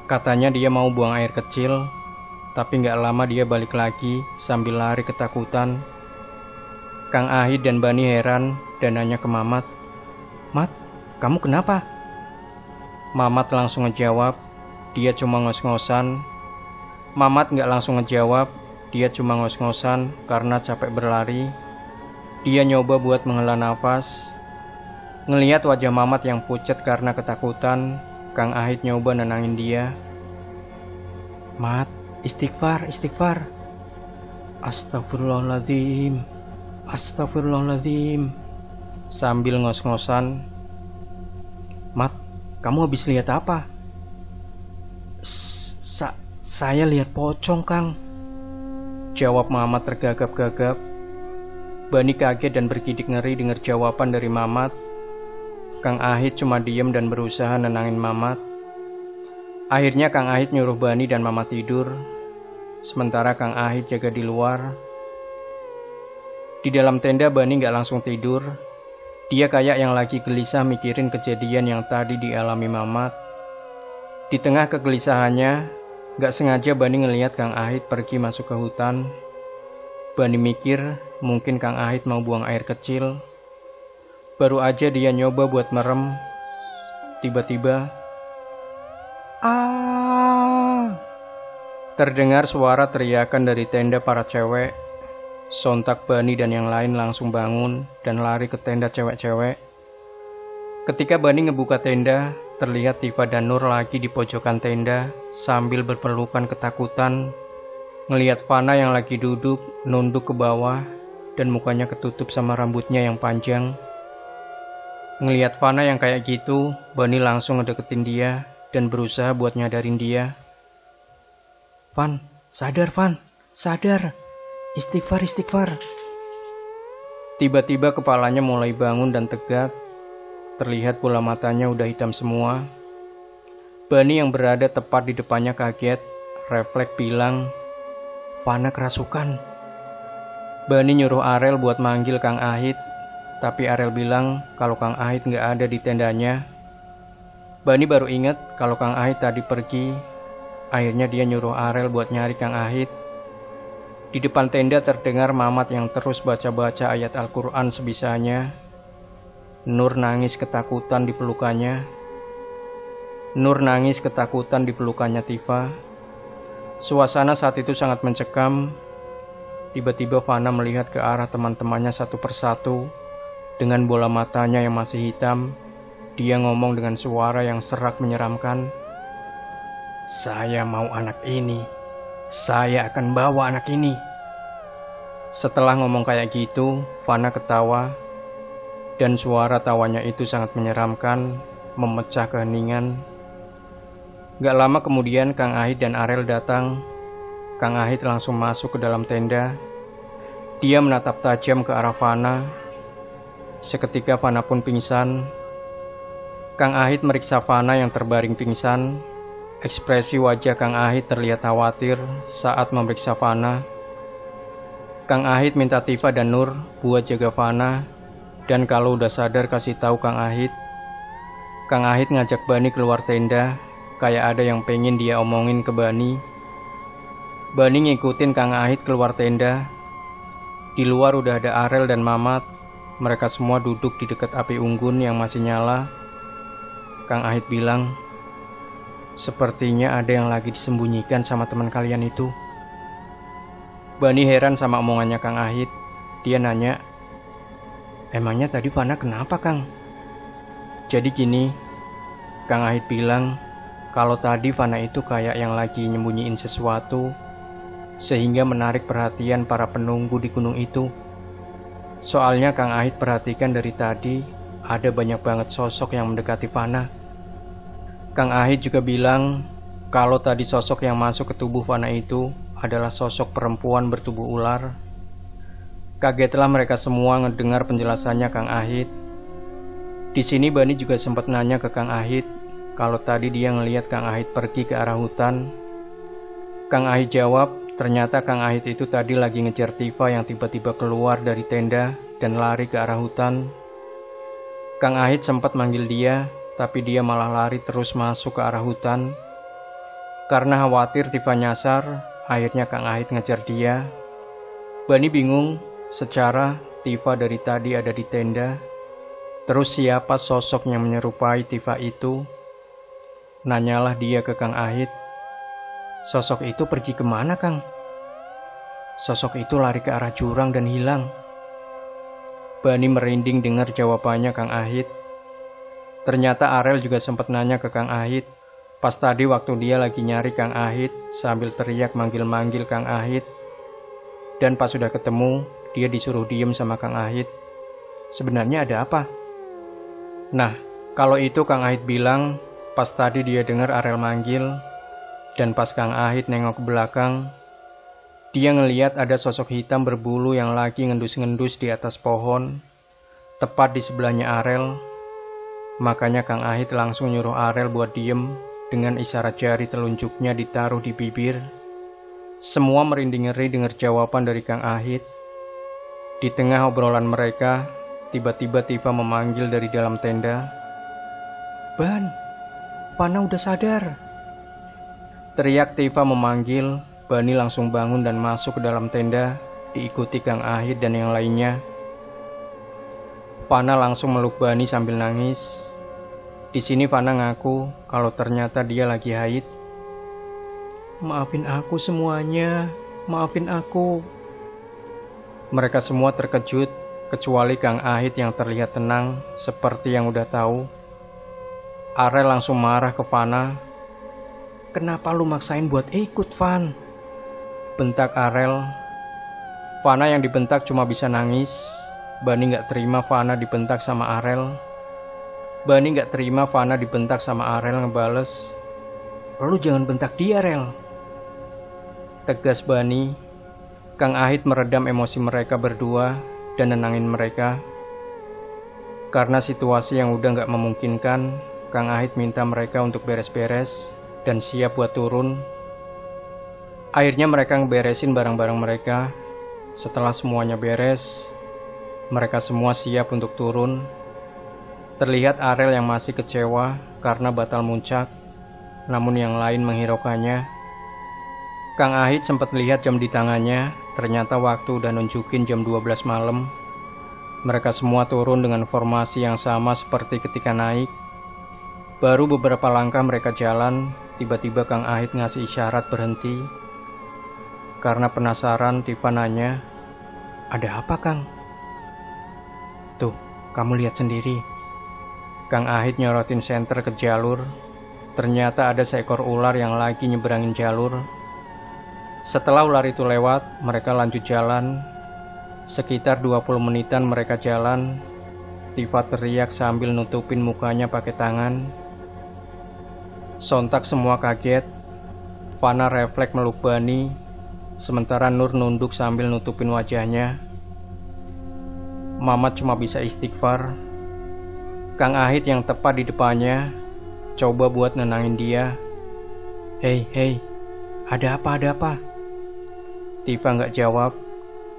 Katanya dia mau buang air kecil, tapi gak lama dia balik lagi sambil lari ketakutan. Kang Ahit dan Bani heran dan nanya ke Mamat, "Mat, kamu kenapa?" Mamat langsung ngejawab, dia cuma ngos-ngosan. Mamat gak langsung ngejawab, dia cuma ngos-ngosan karena capek berlari. Dia nyoba buat menghela nafas. Ngelihat wajah Mamat yang pucat karena ketakutan, Kang Ahit nyoba nenangin dia. "Mat, istighfar, istighfar. Astagfirullahaladzim, astagfirullahaladzim. Sambil ngos-ngosan, "Mat, kamu habis lihat apa?" Saya lihat pocong, Kang," jawab Mamat tergagap-gagap. Bani kaget dan bergidik ngeri dengar jawaban dari Mamat. Kang Ahit cuma diem dan berusaha nenangin Mamat. Akhirnya Kang Ahit nyuruh Bani dan Mamat tidur, sementara Kang Ahit jaga di luar. Di dalam tenda Bani gak langsung tidur. Dia kayak yang lagi gelisah mikirin kejadian yang tadi dialami Mamat. Di tengah kegelisahannya, gak sengaja Bani ngelihat Kang Ahit pergi masuk ke hutan. Bani mikir mungkin Kang Ahit mau buang air kecil. Baru aja dia nyoba buat merem, tiba-tiba terdengar suara teriakan dari tenda para cewek. Sontak Bani dan yang lain langsung bangun dan lari ke tenda cewek-cewek. Ketika Bani ngebuka tenda, terlihat Tifa dan Nur lagi di pojokan tenda sambil berpelukan ketakutan, ngelihat Fana yang lagi duduk nunduk ke bawah dan mukanya ketutup sama rambutnya yang panjang. Ngelihat Fana yang kayak gitu, Bani langsung ngedeketin dia dan berusaha buat nyadarin dia. "Fan, sadar Fan, sadar. Istighfar, istighfar." Tiba-tiba kepalanya mulai bangun dan tegak. Terlihat bola matanya udah hitam semua. Bani yang berada tepat di depannya kaget, refleks bilang, "Fana kerasukan." Bani nyuruh Arel buat manggil Kang Ahit, tapi Arel bilang kalau Kang Ahit gak ada di tendanya. Bani baru ingat kalau Kang Ahit tadi pergi. Akhirnya dia nyuruh Arel buat nyari Kang Ahit. Di depan tenda terdengar Mamat yang terus baca-baca ayat Al-Quran sebisanya. Nur nangis ketakutan di pelukannya. Tifa. Suasana saat itu sangat mencekam. Tiba-tiba Fana melihat ke arah teman-temannya satu persatu. Dengan bola matanya yang masih hitam, dia ngomong dengan suara yang serak menyeramkan. "Saya mau anak ini. Saya akan bawa anak ini." Setelah ngomong kayak gitu, Fana ketawa. Dan suara tawanya itu sangat menyeramkan, memecah keheningan. Gak lama kemudian Kang Ahit dan Arel datang. Kang Ahit langsung masuk ke dalam tenda. Dia menatap tajam ke arah Fana. Seketika Fana pun pingsan. Kang Ahit meriksa Fana yang terbaring pingsan. Ekspresi wajah Kang Ahit terlihat khawatir saat memeriksa Fana. Kang Ahit minta Tifa dan Nur buat jaga Fana, dan kalau udah sadar kasih tahu Kang Ahit. Kang Ahit ngajak Bani keluar tenda, kayak ada yang pengen dia omongin ke Bani. Bani ngikutin Kang Ahit keluar tenda. Di luar udah ada Arel dan Mamat. Mereka semua duduk di dekat api unggun yang masih nyala. Kang Ahit bilang, "Sepertinya ada yang lagi disembunyikan sama teman kalian itu." Bani heran sama omongannya Kang Ahit. Dia nanya, "Emangnya tadi Fana kenapa, Kang?" Jadi gini, Kang Ahit bilang kalau tadi Fana itu kayak yang lagi nyembunyiin sesuatu, sehingga menarik perhatian para penunggu di gunung itu. Soalnya Kang Ahit perhatikan dari tadi ada banyak banget sosok yang mendekati Fana. Kang Ahit juga bilang kalau tadi sosok yang masuk ke tubuh Fana itu adalah sosok perempuan bertubuh ular. Kagetlah mereka semua ngedengar penjelasannya Kang Ahit. Di sini Bani juga sempat nanya ke Kang Ahit kalau tadi dia ngelihat Kang Ahit pergi ke arah hutan. Kang Ahit jawab, ternyata Kang Ahit itu tadi lagi ngejar Tifa yang tiba-tiba keluar dari tenda dan lari ke arah hutan. Kang Ahit sempat manggil dia, tapi dia malah lari terus masuk ke arah hutan. Karena khawatir Tifa nyasar, akhirnya Kang Ahit ngejar dia. Bani bingung, secara Tifa dari tadi ada di tenda. Terus siapa sosok yang menyerupai Tifa itu? Nanyalah dia ke Kang Ahit. "Sosok itu pergi kemana, Kang?" "Sosok itu lari ke arah jurang dan hilang." Bani merinding dengar jawabannya Kang Ahit. Ternyata Arel juga sempat nanya ke Kang Ahit. Pas tadi waktu dia lagi nyari Kang Ahit sambil teriak manggil-manggil Kang Ahit. Dan pas sudah ketemu, dia disuruh diem sama Kang Ahit. Sebenarnya ada apa? Nah, kalau itu Kang Ahit bilang pas tadi dia dengar Arel manggil, dan pas Kang Ahit nengok ke belakang, dia ngeliat ada sosok hitam berbulu yang lagi ngendus-ngendus di atas pohon, tepat di sebelahnya Arel. Makanya Kang Ahit langsung nyuruh Arel buat diem dengan isyarat jari telunjuknya ditaruh di bibir. Semua merinding ngeri dengar jawaban dari Kang Ahit. Di tengah obrolan mereka, tiba-tiba Tifa memanggil dari dalam tenda. "Ban, Fana udah sadar." Teriak Tifa memanggil, Bani langsung bangun dan masuk ke dalam tenda, diikuti Kang Ahit dan yang lainnya. Fana langsung meluk Bani sambil nangis. Di sini Fana ngaku kalau ternyata dia lagi haid. "Maafin aku semuanya, maafin aku." Mereka semua terkejut, kecuali Kang Ahit yang terlihat tenang, seperti yang udah tahu. Arel langsung marah ke Fana. "Kenapa lu maksain buat ikut, Van?" bentak Arel. Fana yang dibentak cuma bisa nangis. Bani gak terima Fana dibentak sama Arel. Bani gak terima Fana dibentak sama Arel ngebales, "Lu jangan bentak dia, Rel," tegas Bani. Kang Ahit meredam emosi mereka berdua dan nenangin mereka. Karena situasi yang udah gak memungkinkan, Kang Ahit minta mereka untuk beres-beres dan siap buat turun. Akhirnya mereka ngeberesin barang-barang mereka. Setelah semuanya beres, mereka semua siap untuk turun. Terlihat Arel yang masih kecewa karena batal muncak, namun yang lain menghiraukannya. Kang Ahit sempat lihat jam di tangannya, ternyata waktu udah nunjukin jam 12 malam. Mereka semua turun dengan formasi yang sama seperti ketika naik. Baru beberapa langkah mereka jalan, tiba-tiba Kang Ahit ngasih isyarat berhenti. Karena penasaran, Tifa nanya, "Ada apa, Kang?" "Tuh, kamu lihat sendiri." Kang Ahit nyorotin senter ke jalur. Ternyata ada seekor ular yang lagi nyeberangin jalur. Setelah ular itu lewat, mereka lanjut jalan. Sekitar 20 menitan mereka jalan. Tifa teriak sambil nutupin mukanya pakai tangan. Sontak semua kaget. Fana refleks meluk Bani, sementara Nur nunduk sambil nutupin wajahnya. Mamat cuma bisa istighfar. Kang Ahit yang tepat di depannya coba buat nenangin dia. Hei, ada apa, ada apa?" Tifa gak jawab.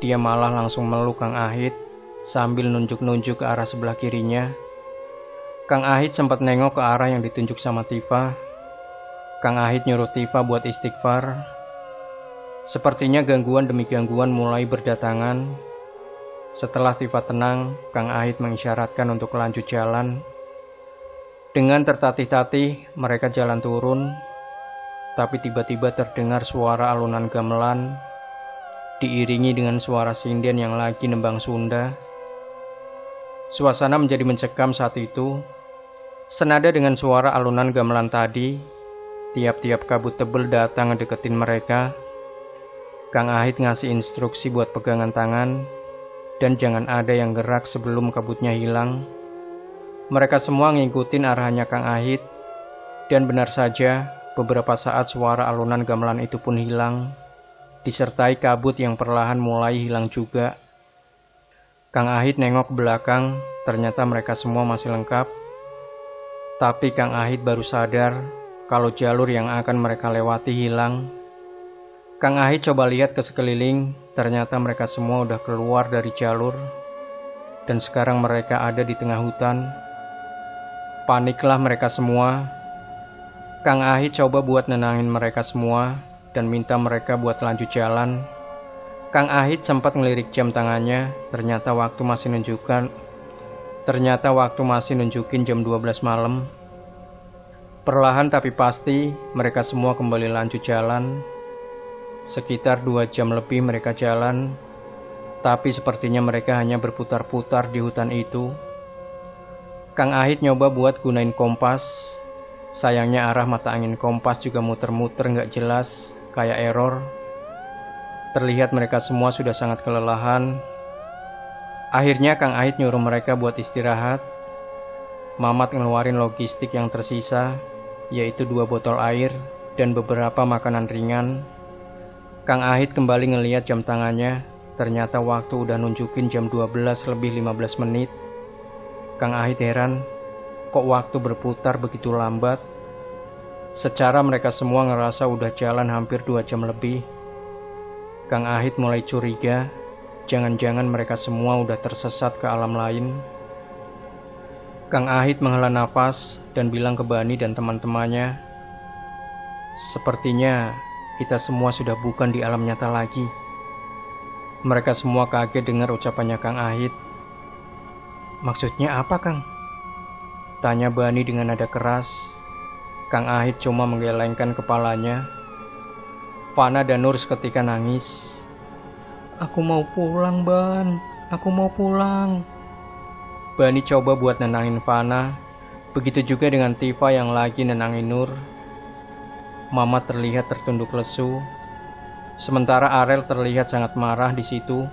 Dia malah langsung meluk Kang Ahit sambil nunjuk-nunjuk ke arah sebelah kirinya. Kang Ahit sempat nengok ke arah yang ditunjuk sama Tifa. Kang Ahit nyuruh Tifa buat istighfar. Sepertinya gangguan demi gangguan mulai berdatangan. Setelah Tifa tenang, Kang Ahit mengisyaratkan untuk lanjut jalan. Dengan tertatih-tatih, mereka jalan turun. Tapi tiba-tiba terdengar suara alunan gamelan, diiringi dengan suara sinden yang lagi nembang Sunda. Suasana menjadi mencekam saat itu. Senada dengan suara alunan gamelan tadi, tiap-tiap kabut tebel datang ngedeketin mereka. Kang Ahit ngasih instruksi buat pegangan tangan, dan jangan ada yang gerak sebelum kabutnya hilang. Mereka semua ngikutin arahannya Kang Ahit, dan benar saja, beberapa saat suara alunan gamelan itu pun hilang, disertai kabut yang perlahan mulai hilang juga. Kang Ahit nengok ke belakang, ternyata mereka semua masih lengkap. Tapi Kang Ahit baru sadar kalau jalur yang akan mereka lewati hilang. Kang Ahit coba lihat ke sekeliling, ternyata mereka semua udah keluar dari jalur, dan sekarang mereka ada di tengah hutan. Paniklah mereka semua. Kang Ahit coba buat nenangin mereka semua dan minta mereka buat lanjut jalan. Kang Ahit sempat ngelirik jam tangannya, ternyata waktu masih nunjukin jam 12 malam. Perlahan tapi pasti, mereka semua kembali lanjut jalan. Sekitar 2 jam lebih mereka jalan, tapi sepertinya mereka hanya berputar-putar di hutan itu. Kang Ahit nyoba buat gunain kompas. Sayangnya arah mata angin kompas juga muter-muter gak jelas, kayak error. Terlihat mereka semua sudah sangat kelelahan. Akhirnya Kang Ahit nyuruh mereka buat istirahat. Mamat ngeluarin logistik yang tersisa, yaitu 2 botol air dan beberapa makanan ringan. Kang Ahit kembali ngeliat jam tangannya. Ternyata waktu udah nunjukin jam 12:15 menit. Kang Ahit heran, kok waktu berputar begitu lambat. Secara mereka semua ngerasa udah jalan hampir 2 jam lebih. Kang Ahit mulai curiga, jangan-jangan mereka semua udah tersesat ke alam lain. Kang Ahit menghela nafas dan bilang ke Bani dan teman-temannya, "Sepertinya kita semua sudah bukan di alam nyata lagi." Mereka semua kaget dengar ucapannya Kang Ahit. "Maksudnya apa, Kang?" tanya Bani dengan nada keras. Kang Ahit cuma menggelengkan kepalanya. Fana dan Nur seketika nangis. "Aku mau pulang, Ban. Aku mau pulang." Bani coba buat nenangin Fana. Begitu juga dengan Tifa yang lagi nenangin Nur. Mama terlihat tertunduk lesu. Sementara Arel terlihat sangat marah di situ.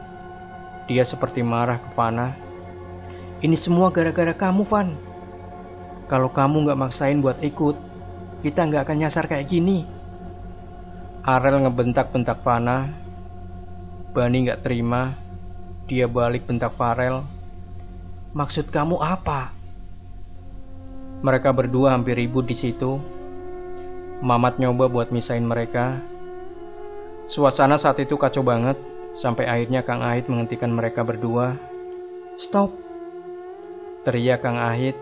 Dia seperti marah ke Fana. "Ini semua gara-gara kamu, Van. Kalau kamu gak maksain buat ikut, kita gak akan nyasar kayak gini." Arel ngebentak-bentak Fana. Bani gak terima. Dia balik bentak Farel. "Maksud kamu apa?" Mereka berdua hampir ribut di situ. Mamat nyoba buat misahin mereka. Suasana saat itu kacau banget. Sampai akhirnya Kang Ahit menghentikan mereka berdua. "Stop!" teriak Kang Ahit.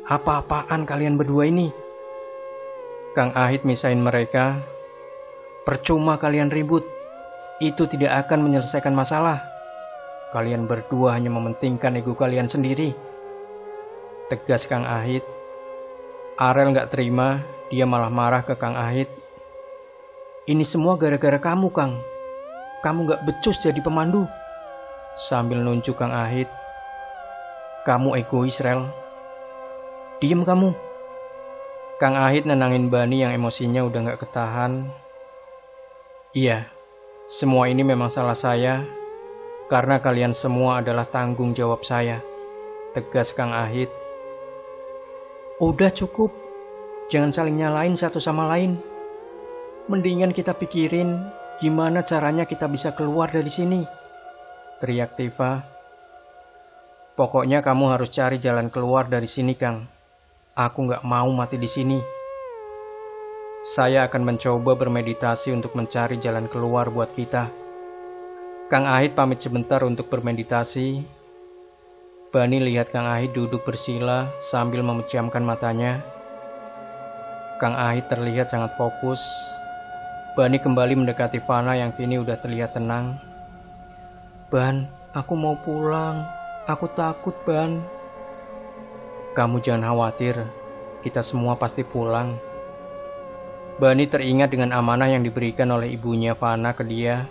"Apa-apaan kalian berdua ini?" Kang Ahit misahin mereka. "Percuma kalian ribut. Itu tidak akan menyelesaikan masalah. Kalian berdua hanya mementingkan ego kalian sendiri," tegas Kang Ahit. Arel gak terima. Dia malah marah ke Kang Ahit. "Ini semua gara-gara kamu, Kang. Kamu gak becus jadi pemandu," sambil nunjuk Kang Ahit. "Kamu egois, Rel. Diem kamu." Kang Ahit nenangin Bani yang emosinya udah gak ketahan. "Iya, semua ini memang salah saya, karena kalian semua adalah tanggung jawab saya," tegas Kang Ahit. "Udah cukup, jangan saling nyalain satu sama lain. Mendingan kita pikirin gimana caranya kita bisa keluar dari sini," teriak Tifa. "Pokoknya kamu harus cari jalan keluar dari sini, Kang. Aku gak mau mati di sini. Saya akan mencoba bermeditasi untuk mencari jalan keluar buat kita." Kang Ahit pamit sebentar untuk bermeditasi. Bani lihat Kang Ahit duduk bersila sambil memejamkan matanya. Kang Ahit terlihat sangat fokus. Bani kembali mendekati Fana yang kini udah terlihat tenang. "Ban, aku mau pulang. Aku takut, Ban." "Kamu jangan khawatir. Kita semua pasti pulang." Bani teringat dengan amanah yang diberikan oleh ibunya Fana ke dia.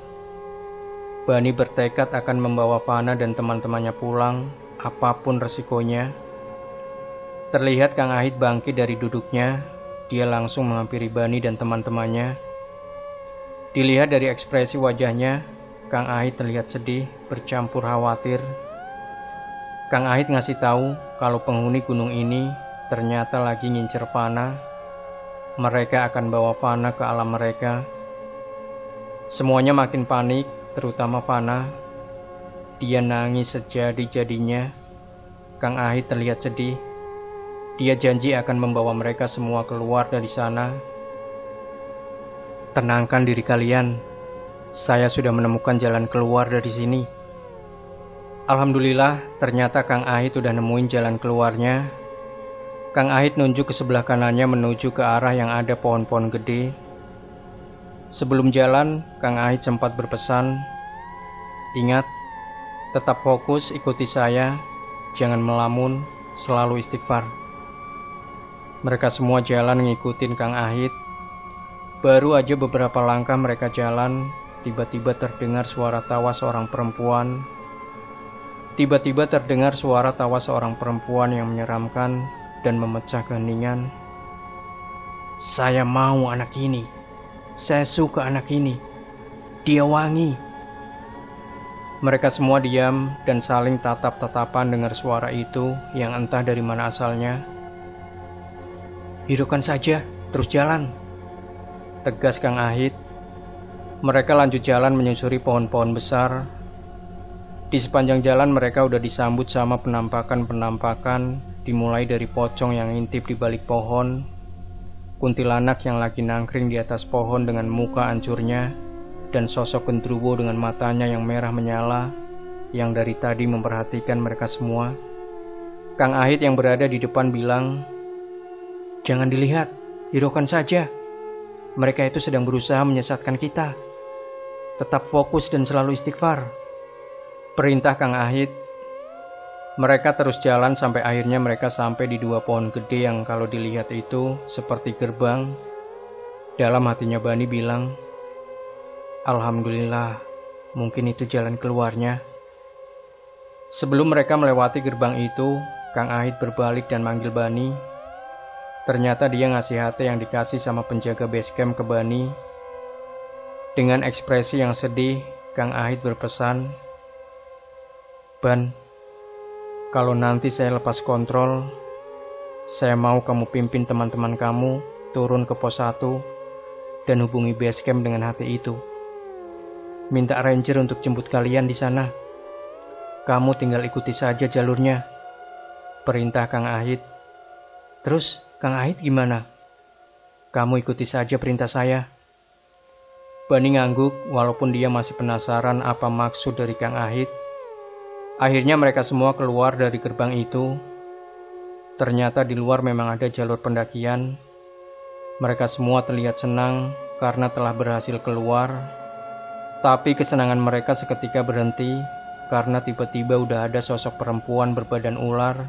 Bani bertekad akan membawa Fana dan teman-temannya pulang, apapun resikonya. Terlihat Kang Ahit bangkit dari duduknya. Dia langsung menghampiri Bani dan teman-temannya. Dilihat dari ekspresi wajahnya, Kang Ahit terlihat sedih, bercampur khawatir. Kang Ahit ngasih tahu kalau penghuni gunung ini ternyata lagi ngincer Fana. Mereka akan bawa Fana ke alam mereka. Semuanya makin panik, terutama Fana. Dia nangis sejadi-jadinya. Kang Ahit terlihat sedih. Dia janji akan membawa mereka semua keluar dari sana. "Tenangkan diri kalian. Saya sudah menemukan jalan keluar dari sini." Alhamdulillah, ternyata Kang Ahit udah nemuin jalan keluarnya. Kang Ahit nunjuk ke sebelah kanannya menuju ke arah yang ada pohon-pohon gede. Sebelum jalan, Kang Ahit sempat berpesan, "Ingat, tetap fokus, ikuti saya, jangan melamun, selalu istighfar." Mereka semua jalan ngikutin Kang Ahit. Baru aja beberapa langkah mereka jalan, tiba-tiba terdengar suara tawa seorang perempuan. Tiba-tiba terdengar suara tawa seorang perempuan yang menyeramkan dan memecah keheningan. "Saya mau anak ini. Saya suka anak ini." Dia wangi. Mereka semua diam dan saling tatap-tatapan dengar suara itu yang entah dari mana asalnya. Hiraukan saja, terus jalan, tegas Kang Ahit. Mereka lanjut jalan menyusuri pohon-pohon besar. Di sepanjang jalan mereka udah disambut sama penampakan-penampakan, dimulai dari pocong yang ngintip di balik pohon, kuntilanak yang lagi nangkring di atas pohon dengan muka hancurnya, dan sosok genderuwo dengan matanya yang merah menyala, yang dari tadi memperhatikan mereka semua. Kang Ahit yang berada di depan bilang, "Jangan dilihat, hiraukan saja. Mereka itu sedang berusaha menyesatkan kita. Tetap fokus dan selalu istighfar," perintah Kang Ahit. Mereka terus jalan sampai akhirnya mereka sampai di dua pohon gede yang kalau dilihat itu seperti gerbang. Dalam hatinya Bani bilang, "Alhamdulillah, mungkin itu jalan keluarnya." Sebelum mereka melewati gerbang itu, Kang Ahit berbalik dan manggil Bani. Ternyata dia ngasih hati yang dikasih sama penjaga basecamp ke Bani. Dengan ekspresi yang sedih, Kang Ahit berpesan, "Ban, kalau nanti saya lepas kontrol, saya mau kamu pimpin teman-teman kamu turun ke pos 1 dan hubungi basecamp dengan hati itu. Minta ranger untuk jemput kalian di sana. Kamu tinggal ikuti saja jalurnya," perintah Kang Ahit. "Terus Kang Ahit gimana?" "Kamu ikuti saja perintah saya." Bani ngangguk walaupun dia masih penasaran apa maksud dari Kang Ahit. Akhirnya mereka semua keluar dari gerbang itu. Ternyata di luar memang ada jalur pendakian. Mereka semua terlihat senang karena telah berhasil keluar. Tapi kesenangan mereka seketika berhenti karena tiba-tiba udah ada sosok perempuan berbadan ular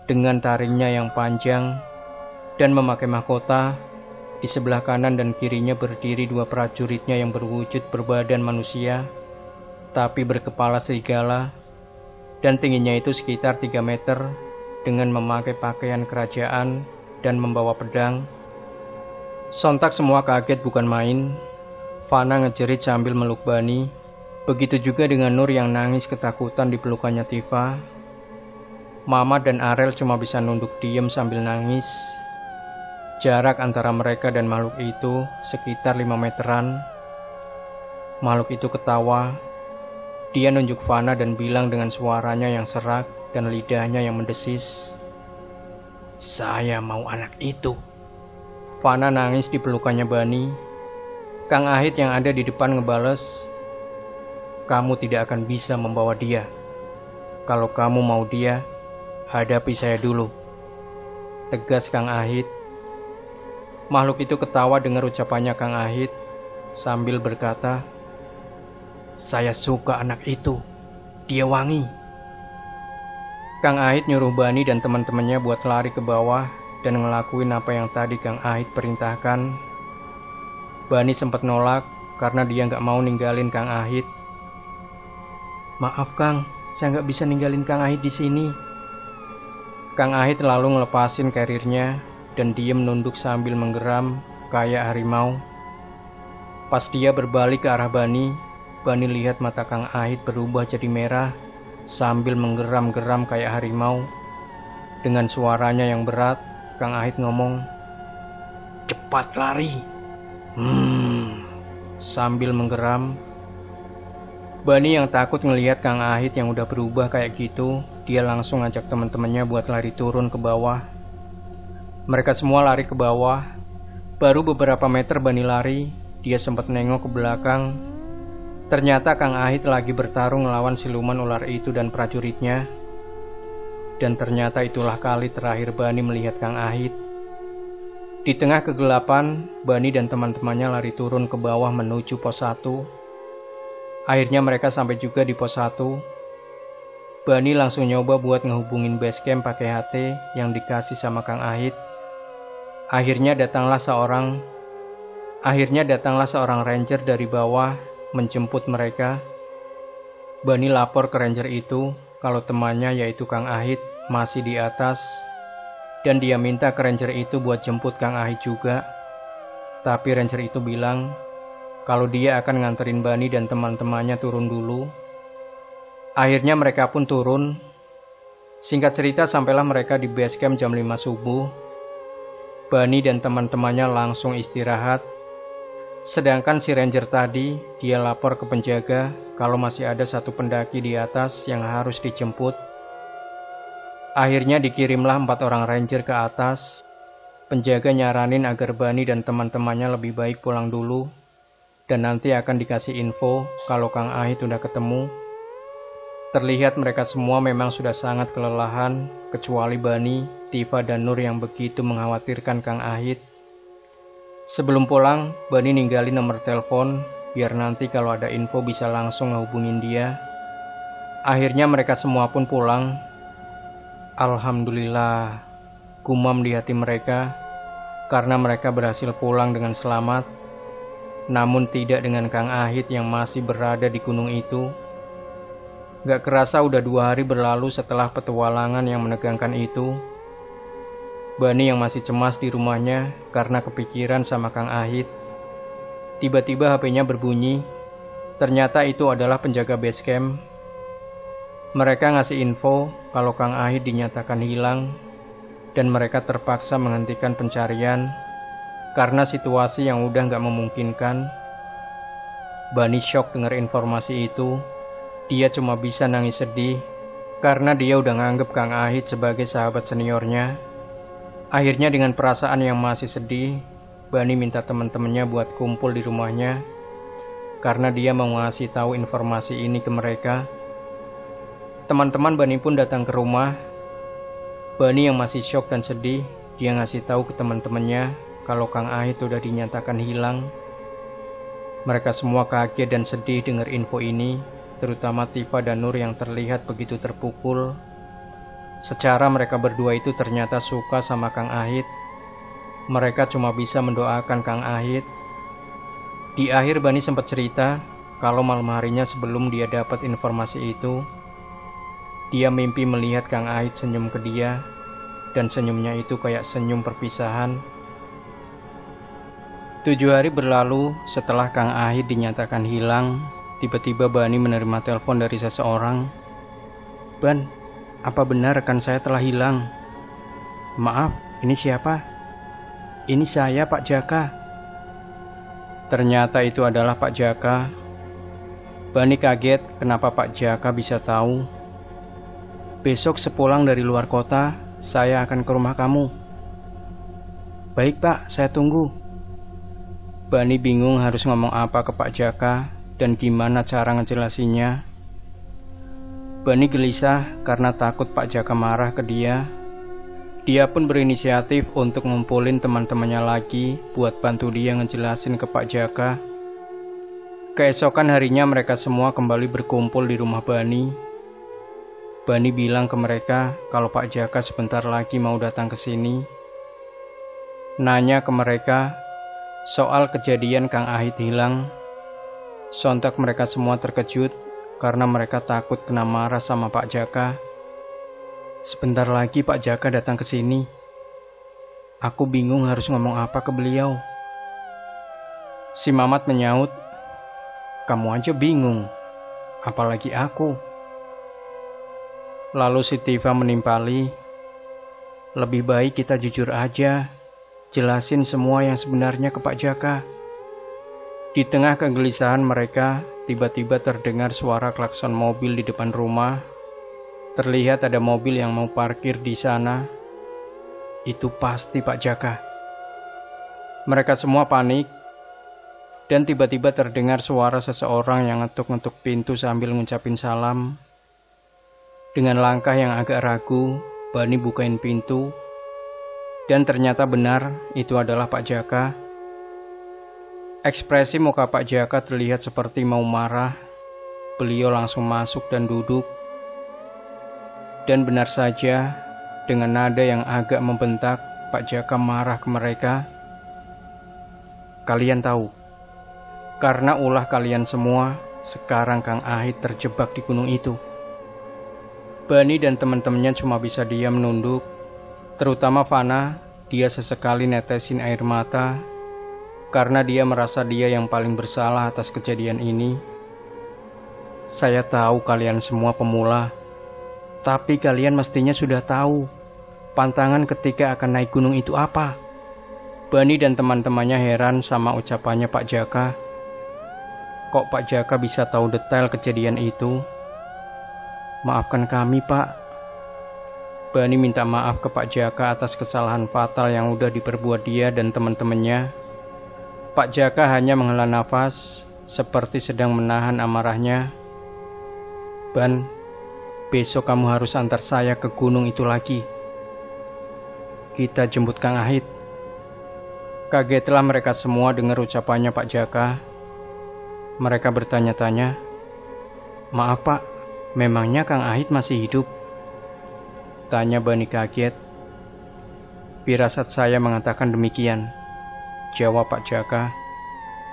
dengan taringnya yang panjang dan memakai mahkota. Di sebelah kanan dan kirinya berdiri dua prajuritnya yang berwujud berbadan manusia tapi berkepala serigala, dan tingginya itu sekitar 3 meter dengan memakai pakaian kerajaan dan membawa pedang. Sontak semua kaget bukan main. Fana ngejerit sambil meluk Bani. Begitu juga dengan Nur yang nangis ketakutan di pelukannya Tifa. Mama dan Arel cuma bisa nunduk diem sambil nangis. Jarak antara mereka dan makhluk itu sekitar 5 meteran. Makhluk itu ketawa. Dia nunjuk Fana dan bilang dengan suaranya yang serak dan lidahnya yang mendesis, "Saya mau anak itu." Fana nangis di pelukannya Bani. Kang Ahit yang ada di depan ngebales, "Kamu tidak akan bisa membawa dia. Kalau kamu mau dia, hadapi saya dulu," tegas Kang Ahit. Makhluk itu ketawa dengar ucapannya Kang Ahit sambil berkata, "Saya suka anak itu. Dia wangi." Kang Ahit nyuruh Bani dan teman-temannya buat lari ke bawah dan ngelakuin apa yang tadi Kang Ahit perintahkan. Bani sempat nolak karena dia nggak mau ninggalin Kang Ahit. "Maaf Kang, saya nggak bisa ninggalin Kang Ahit di sini." Kang Ahit lalu ngelepasin karirnya dan diem nunduk sambil menggeram kayak harimau. Pas dia berbalik ke arah Bani, Bani lihat mata Kang Ahit berubah jadi merah sambil menggeram-geram kayak harimau. Dengan suaranya yang berat, Kang Ahit ngomong, "Cepat lari." Sambil menggeram. Bani yang takut ngelihat Kang Ahit yang udah berubah kayak gitu, dia langsung ngajak teman-temannya buat lari turun ke bawah. Mereka semua lari ke bawah. Baru beberapa meter Bani lari, dia sempat nengok ke belakang. Ternyata Kang Ahit lagi bertarung melawan siluman ular itu dan prajuritnya. Dan ternyata itulah kali terakhir Bani melihat Kang Ahit. Di tengah kegelapan, Bani dan teman-temannya lari turun ke bawah menuju pos 1. Akhirnya mereka sampai juga di pos 1. Bani langsung nyoba buat ngehubungin basecamp pakai HT yang dikasih sama Kang Ahit. Akhirnya datanglah seorang ranger dari bawah menjemput mereka. Bani lapor ke ranger itu kalau temannya yaitu Kang Ahit masih di atas. Dan dia minta ke ranger itu buat jemput Kang Ahit juga. Tapi ranger itu bilang kalau dia akan nganterin Bani dan teman-temannya turun dulu. Akhirnya mereka pun turun. Singkat cerita, sampailah mereka di base camp jam 5 subuh. Bani dan teman-temannya langsung istirahat. Sedangkan si ranger tadi, dia lapor ke penjaga kalau masih ada satu pendaki di atas yang harus dijemput. Akhirnya dikirimlah 4 orang ranger ke atas. Penjaga nyaranin agar Bani dan teman-temannya lebih baik pulang dulu, dan nanti akan dikasih info kalau Kang Ahit udah ketemu. Terlihat mereka semua memang sudah sangat kelelahan, kecuali Bani, Tifa, dan Nur yang begitu mengkhawatirkan Kang Ahit. Sebelum pulang, Bani ninggalin nomor telepon, biar nanti kalau ada info bisa langsung ngehubungin dia. Akhirnya mereka semua pun pulang. Alhamdulillah, gumam di hati mereka, karena mereka berhasil pulang dengan selamat. Namun tidak dengan Kang Ahit yang masih berada di gunung itu. Gak kerasa udah 2 hari berlalu setelah petualangan yang menegangkan itu. Bani yang masih cemas di rumahnya karena kepikiran sama Kang Ahit. Tiba-tiba HP-nya berbunyi. Ternyata itu adalah penjaga base camp. Mereka ngasih info kalau Kang Ahit dinyatakan hilang, dan mereka terpaksa menghentikan pencarian karena situasi yang udah gak memungkinkan. Bani shock dengar informasi itu. Dia cuma bisa nangis sedih karena dia udah nganggep Kang Ahit sebagai sahabat seniornya. Akhirnya dengan perasaan yang masih sedih, Bani minta teman-temannya buat kumpul di rumahnya karena dia mau ngasih tahu informasi ini ke mereka. Teman-teman Bani pun datang ke rumah. Bani yang masih shock dan sedih, dia ngasih tahu ke teman-temannya kalau Kang Ahit udah dinyatakan hilang. Mereka semua kaget dan sedih dengar info ini, terutama Tifa dan Nur yang terlihat begitu terpukul. Secara mereka berdua itu ternyata suka sama Kang Ahit. Mereka cuma bisa mendoakan Kang Ahit. Di akhir Bani sempat cerita kalau malam harinya sebelum dia dapat informasi itu, dia mimpi melihat Kang Ahit senyum ke dia, dan senyumnya itu kayak senyum perpisahan. 7 hari berlalu setelah Kang Ahit dinyatakan hilang. Tiba-tiba Bani menerima telepon dari seseorang. "Ban, apa benar rekan saya telah hilang?" "Maaf, ini siapa?" "Ini saya, Pak Jaka." Ternyata itu adalah Pak Jaka. Bani kaget kenapa Pak Jaka bisa tahu. "Besok sepulang dari luar kota, saya akan ke rumah kamu." "Baik Pak, saya tunggu." Bani bingung harus ngomong apa ke Pak Jaka dan gimana cara ngejelasinnya. Bani gelisah karena takut Pak Jaka marah ke dia. Dia pun berinisiatif untuk ngumpulin teman-temannya lagi buat bantu dia ngejelasin ke Pak Jaka. Keesokan harinya mereka semua kembali berkumpul di rumah Bani. Bani bilang ke mereka kalau Pak Jaka sebentar lagi mau datang ke sini. Nanya ke mereka soal kejadian Kang Ahit hilang. Sontak mereka semua terkejut karena mereka takut kena marah sama Pak Jaka. "Sebentar lagi Pak Jaka datang ke sini. Aku bingung harus ngomong apa ke beliau." Si Mamat menyaut, "Kamu aja bingung, apalagi aku." Lalu si Tifa menimpali, "Lebih baik kita jujur aja, jelasin semua yang sebenarnya ke Pak Jaka." Di tengah kegelisahan mereka, tiba-tiba terdengar suara klakson mobil di depan rumah. Terlihat ada mobil yang mau parkir di sana. Itu pasti Pak Jaka. Mereka semua panik, dan tiba-tiba terdengar suara seseorang yang ngetuk-ngetuk pintu sambil ngucapin salam. Dengan langkah yang agak ragu, Bani bukain pintu, dan ternyata benar itu adalah Pak Jaka. Ekspresi muka Pak Jaka terlihat seperti mau marah. Beliau langsung masuk dan duduk. Dan benar saja, dengan nada yang agak membentak, Pak Jaka marah ke mereka. "Kalian tahu, karena ulah kalian semua, sekarang Kang Ahit terjebak di gunung itu." Bani dan teman-temannya cuma bisa diam menunduk. Terutama Fana, dia sesekali netesin air mata. karena dia merasa dia yang paling bersalah atas kejadian ini. Saya tahu kalian semua pemula, tapi kalian mestinya sudah tahu pantangan ketika akan naik gunung itu apa. Bani dan teman-temannya heran sama ucapannya Pak Jaka. Kok Pak Jaka bisa tahu detail kejadian itu? Maafkan kami, Pak. Bani minta maaf ke Pak Jaka atas kesalahan fatal yang udah diperbuat dia dan teman-temannya. Pak Jaka hanya menghela nafas, seperti sedang menahan amarahnya. Ban, besok kamu harus antar saya ke gunung itu lagi. Kita jemput Kang Ahit. Kagetlah mereka semua dengar ucapannya Pak Jaka. Mereka bertanya-tanya, maaf Pak, memangnya Kang Ahit masih hidup? Tanya Bani kaget. Firasat saya mengatakan demikian, jawab Pak Jaka.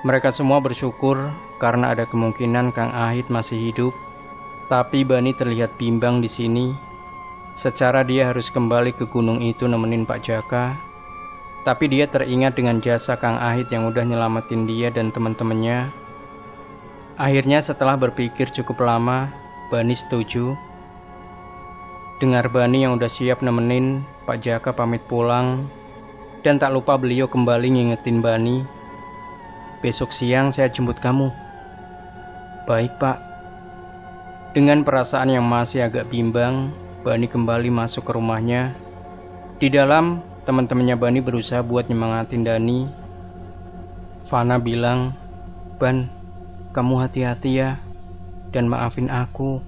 Mereka semua bersyukur karena ada kemungkinan Kang Ahit masih hidup. Tapi Bani terlihat bimbang di sini. Secara dia harus kembali ke gunung itu nemenin Pak Jaka. Tapi dia teringat dengan jasa Kang Ahit yang udah nyelamatin dia dan teman-temannya. Akhirnya setelah berpikir cukup lama, Bani setuju. Dengar Bani yang udah siap nemenin, Pak Jaka pamit pulang. Dan tak lupa beliau kembali ngingetin Bani, besok siang saya jemput kamu. Baik Pak. Dengan perasaan yang masih agak bimbang, Bani kembali masuk ke rumahnya. Di dalam, teman-temannya Bani berusaha buat nyemangatin Dani. Fana bilang, Ban, kamu hati-hati ya, dan maafin aku.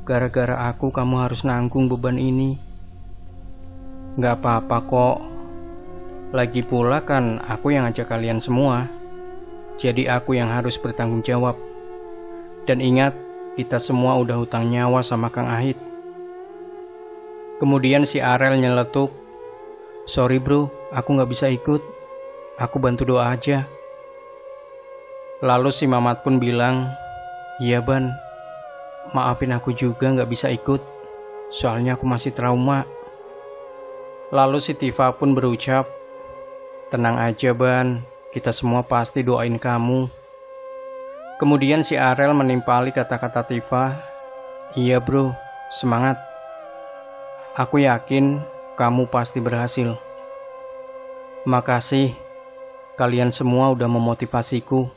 Gara-gara aku kamu harus nanggung beban ini. Gak apa-apa kok. Lagi pula kan aku yang ngajak kalian semua. Jadi aku yang harus bertanggung jawab. Dan ingat, kita semua udah hutang nyawa sama Kang Ahit. Kemudian si Arel nyeletuk, sorry bro, aku gak bisa ikut. Aku bantu doa aja. Lalu si Mamat pun bilang, iya Ban, maafin aku juga gak bisa ikut. Soalnya aku masih trauma. Lalu si Tifa pun berucap, tenang aja Ban, kita semua pasti doain kamu. Kemudian si Arel menimpali kata-kata Tifa, iya bro, semangat. Aku yakin kamu pasti berhasil. Makasih, kalian semua udah memotivasiku.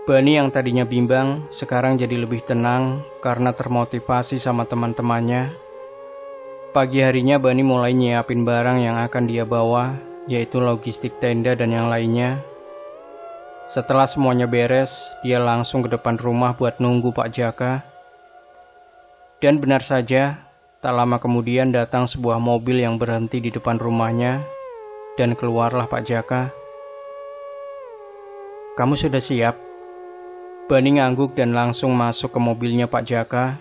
Bani yang tadinya bimbang, sekarang jadi lebih tenang karena termotivasi sama teman-temannya. Pagi harinya Bani mulai nyiapin barang yang akan dia bawa, yaitu logistik tenda dan yang lainnya. Setelah semuanya beres, dia langsung ke depan rumah buat nunggu Pak Jaka. Dan benar saja, tak lama kemudian datang sebuah mobil yang berhenti di depan rumahnya, dan keluarlah Pak Jaka. Kamu sudah siap? Bani ngangguk dan langsung masuk ke mobilnya Pak Jaka.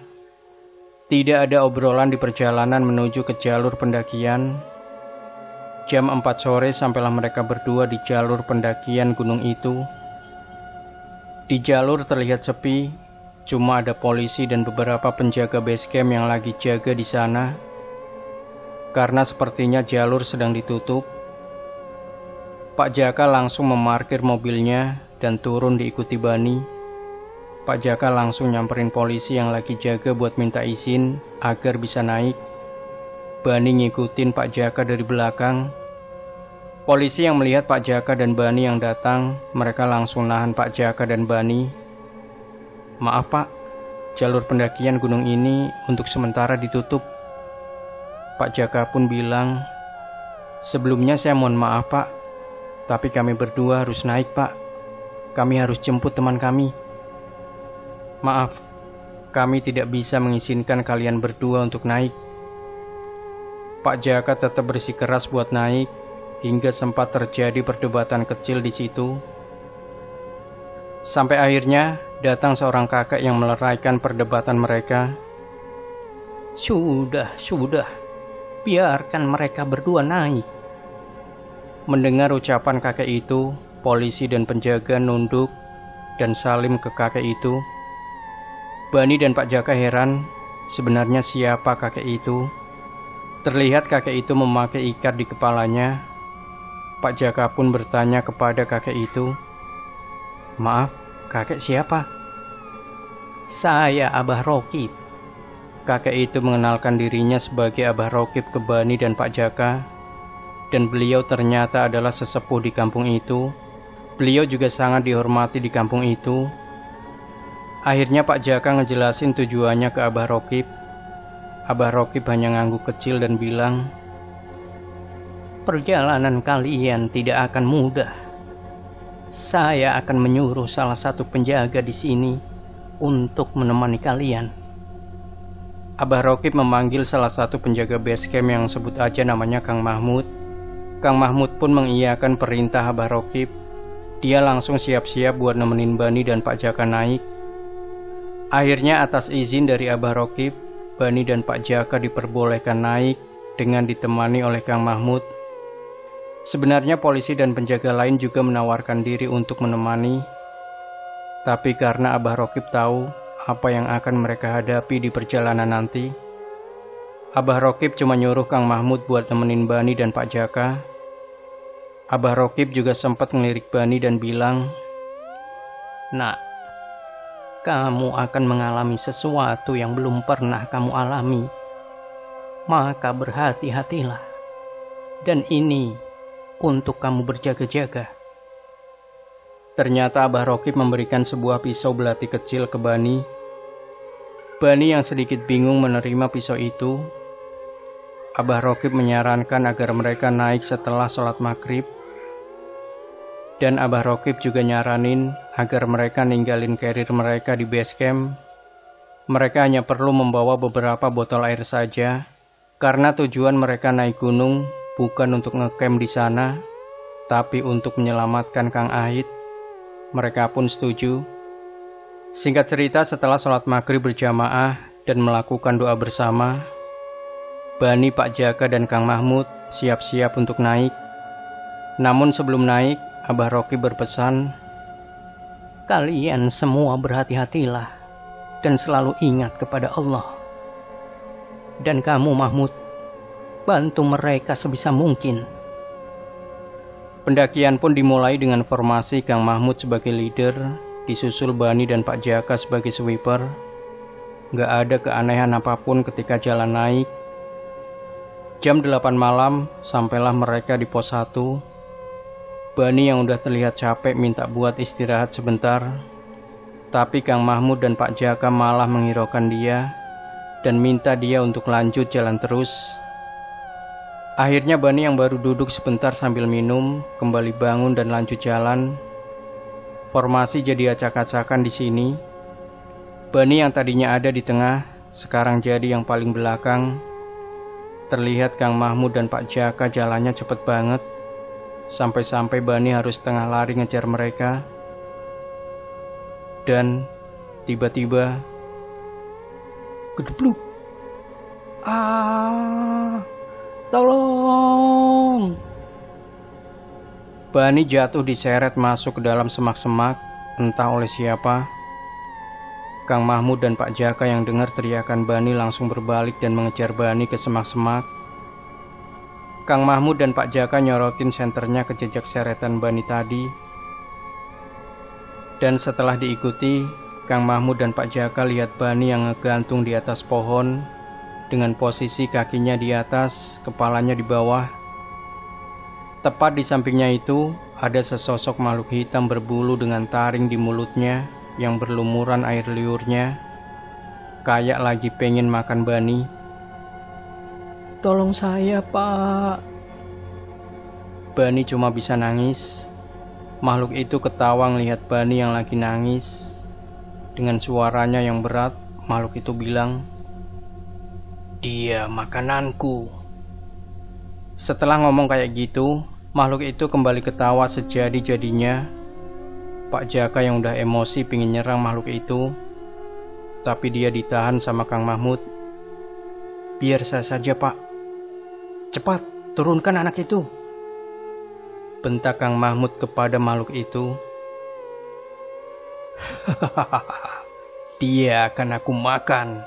Tidak ada obrolan di perjalanan menuju ke jalur pendakian. Jam 4 sore sampailah mereka berdua di jalur pendakian gunung itu. Di jalur terlihat sepi, cuma ada polisi dan beberapa penjaga base camp yang lagi jaga di sana. Karena sepertinya jalur sedang ditutup, Pak Jaka langsung memarkir mobilnya dan turun diikuti Bani. Pak Jaka langsung nyamperin polisi yang lagi jaga buat minta izin agar bisa naik. Bani ngikutin Pak Jaka dari belakang. Polisi yang melihat Pak Jaka dan Bani yang datang, mereka langsung nahan Pak Jaka dan Bani. Maaf Pak, jalur pendakian gunung ini untuk sementara ditutup. Pak Jaka pun bilang, sebelumnya saya mohon maaf Pak, tapi kami berdua harus naik Pak. Kami harus jemput teman kami. Maaf, kami tidak bisa mengizinkan kalian berdua untuk naik. Pak Jaka tetap bersikeras buat naik, hingga sempat terjadi perdebatan kecil di situ. Sampai akhirnya datang seorang kakek yang meleraikan perdebatan mereka. Sudah, biarkan mereka berdua naik. Mendengar ucapan kakek itu, polisi dan penjaga nunduk dan salim ke kakek itu. Bani dan Pak Jaka heran, sebenarnya siapa kakek itu? Terlihat kakek itu memakai ikat di kepalanya. Pak Jaka pun bertanya kepada kakek itu, "Maaf, kakek siapa?" "Saya Abah Rokib." Kakek itu mengenalkan dirinya sebagai Abah Rokib ke Bani dan Pak Jaka, dan beliau ternyata adalah sesepuh di kampung itu. Beliau juga sangat dihormati di kampung itu. Akhirnya Pak Jaka ngejelasin tujuannya ke Abah Rokib. Abah Rokib hanya ngangguk kecil dan bilang, "Perjalanan kalian tidak akan mudah. Saya akan menyuruh salah satu penjaga di sini untuk menemani kalian." Abah Rokib memanggil salah satu penjaga base camp yang sebut aja namanya Kang Mahmud. Kang Mahmud pun mengiyakan perintah Abah Rokib. Dia langsung siap-siap buat nemenin Bani dan Pak Jaka naik. Akhirnya atas izin dari Abah Rokib, Bani dan Pak Jaka diperbolehkan naik dengan ditemani oleh Kang Mahmud. Sebenarnya polisi dan penjaga lain juga menawarkan diri untuk menemani, tapi karena Abah Rokib tahu apa yang akan mereka hadapi di perjalanan nanti, Abah Rokib cuma nyuruh Kang Mahmud buat nemenin Bani dan Pak Jaka. Abah Rokib juga sempat ngelirik Bani dan bilang, "Nak, kamu akan mengalami sesuatu yang belum pernah kamu alami. Maka berhati-hatilah. Dan ini untuk kamu berjaga-jaga." Ternyata Abah Rokib memberikan sebuah pisau belati kecil ke Bani. Bani yang sedikit bingung menerima pisau itu. Abah Rokib menyarankan agar mereka naik setelah sholat maghrib. Dan Abah Rokib juga nyaranin agar mereka ninggalin carrier mereka di base camp. Mereka hanya perlu membawa beberapa botol air saja, karena tujuan mereka naik gunung bukan untuk ngecamp di sana, tapi untuk menyelamatkan Kang Ahid. Mereka pun setuju. Singkat cerita, setelah sholat maghrib berjamaah dan melakukan doa bersama, Bani, Pak Jaka, dan Kang Mahmud siap-siap untuk naik. Namun sebelum naik, Abah Rokib berpesan, "Kalian semua berhati-hatilah dan selalu ingat kepada Allah. Dan kamu Mahmud, bantu mereka sebisa mungkin." Pendakian pun dimulai dengan formasi Kang Mahmud sebagai leader, disusul Bani dan Pak Jaka sebagai sweeper. Gak ada keanehan apapun ketika jalan naik. Jam 8 malam, sampailah mereka di pos 1. Bani yang udah terlihat capek minta buat istirahat sebentar. Tapi Kang Mahmud dan Pak Jaka malah menghiraukan dia dan minta dia untuk lanjut jalan terus. Akhirnya Bani yang baru duduk sebentar sambil minum, kembali bangun dan lanjut jalan. Formasi jadi acak-acakan di sini. Bani yang tadinya ada di tengah, sekarang jadi yang paling belakang. Terlihat Kang Mahmud dan Pak Jaka jalannya cepet banget. Sampai-sampai Bani harus tengah lari ngejar mereka. Dan tiba-tiba, gedebluk. Tolong! Bani jatuh diseret masuk ke dalam semak-semak, entah oleh siapa. Kang Mahmud dan Pak Jaka yang dengar teriakan Bani langsung berbalik dan mengejar Bani ke semak-semak. Kang Mahmud dan Pak Jaka nyorotin senternya ke jejak seretan Bani tadi. Dan setelah diikuti, Kang Mahmud dan Pak Jaka lihat Bani yang ngegantung di atas pohon, dengan posisi kakinya di atas, kepalanya di bawah. Tepat di sampingnya itu, ada sesosok makhluk hitam berbulu dengan taring di mulutnya yang berlumuran air liurnya, kayak lagi pengen makan Bani. "Tolong saya, Pak." Bani cuma bisa nangis. Makhluk itu ketawa ngelihat Bani yang lagi nangis. Dengan suaranya yang berat, makhluk itu bilang, "Dia makananku." Setelah ngomong kayak gitu, makhluk itu kembali ketawa sejadi-jadinya. Pak Jaka yang udah emosi pingin nyerang makhluk itu, tapi dia ditahan sama Kang Mahmud. "Biar saya saja, Pak. Cepat, turunkan anak itu," bentak Kang Mahmud kepada makhluk itu. "Dia akan aku makan."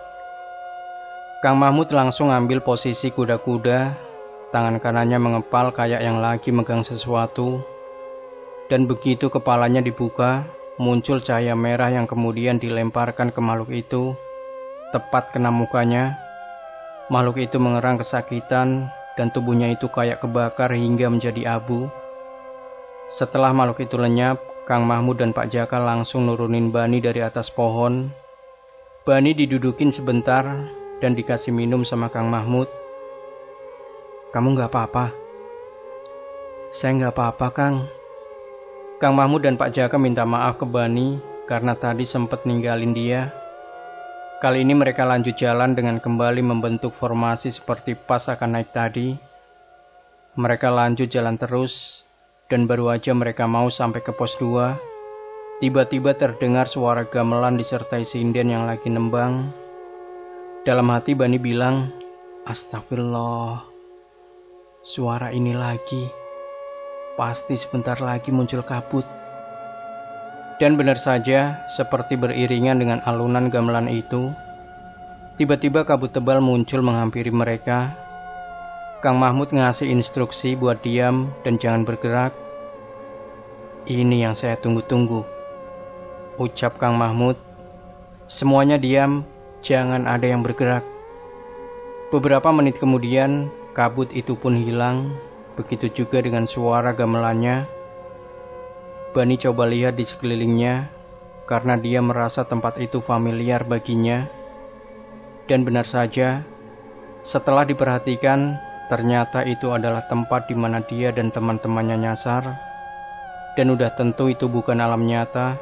Kang Mahmud langsung ambil posisi kuda-kuda. Tangan kanannya mengepal kayak yang lagi megang sesuatu. Dan begitu kepalanya dibuka, muncul cahaya merah yang kemudian dilemparkan ke makhluk itu, tepat kena mukanya. Makhluk itu mengerang kesakitan dan tubuhnya itu kayak kebakar hingga menjadi abu. Setelah makhluk itu lenyap, Kang Mahmud dan Pak Jaka langsung nurunin Bani dari atas pohon. Bani didudukin sebentar dan dikasih minum sama Kang Mahmud. "Kamu gak apa-apa?" "Saya gak apa-apa, Kang." Kang Mahmud dan Pak Jaka minta maaf ke Bani karena tadi sempat ninggalin dia. Kali ini mereka lanjut jalan dengan kembali membentuk formasi seperti pas akan naik tadi. Mereka lanjut jalan terus, dan baru aja mereka mau sampai ke pos 2, tiba-tiba terdengar suara gamelan disertai sinden yang lagi nembang. Dalam hati Bani bilang, "Astagfirullah, suara ini lagi. Pasti sebentar lagi muncul kabut." Dan benar saja, seperti beriringan dengan alunan gamelan itu, tiba-tiba kabut tebal muncul menghampiri mereka. Kang Mahmud ngasih instruksi buat diam dan jangan bergerak. "Ini yang saya tunggu-tunggu," ucap Kang Mahmud. Semuanya diam, jangan ada yang bergerak. Beberapa menit kemudian, kabut itu pun hilang. Begitu juga dengan suara gamelannya. Bani coba lihat di sekelilingnya, karena dia merasa tempat itu familiar baginya. Dan benar saja, setelah diperhatikan, ternyata itu adalah tempat di mana dia dan teman-temannya nyasar. Dan udah tentu itu bukan alam nyata.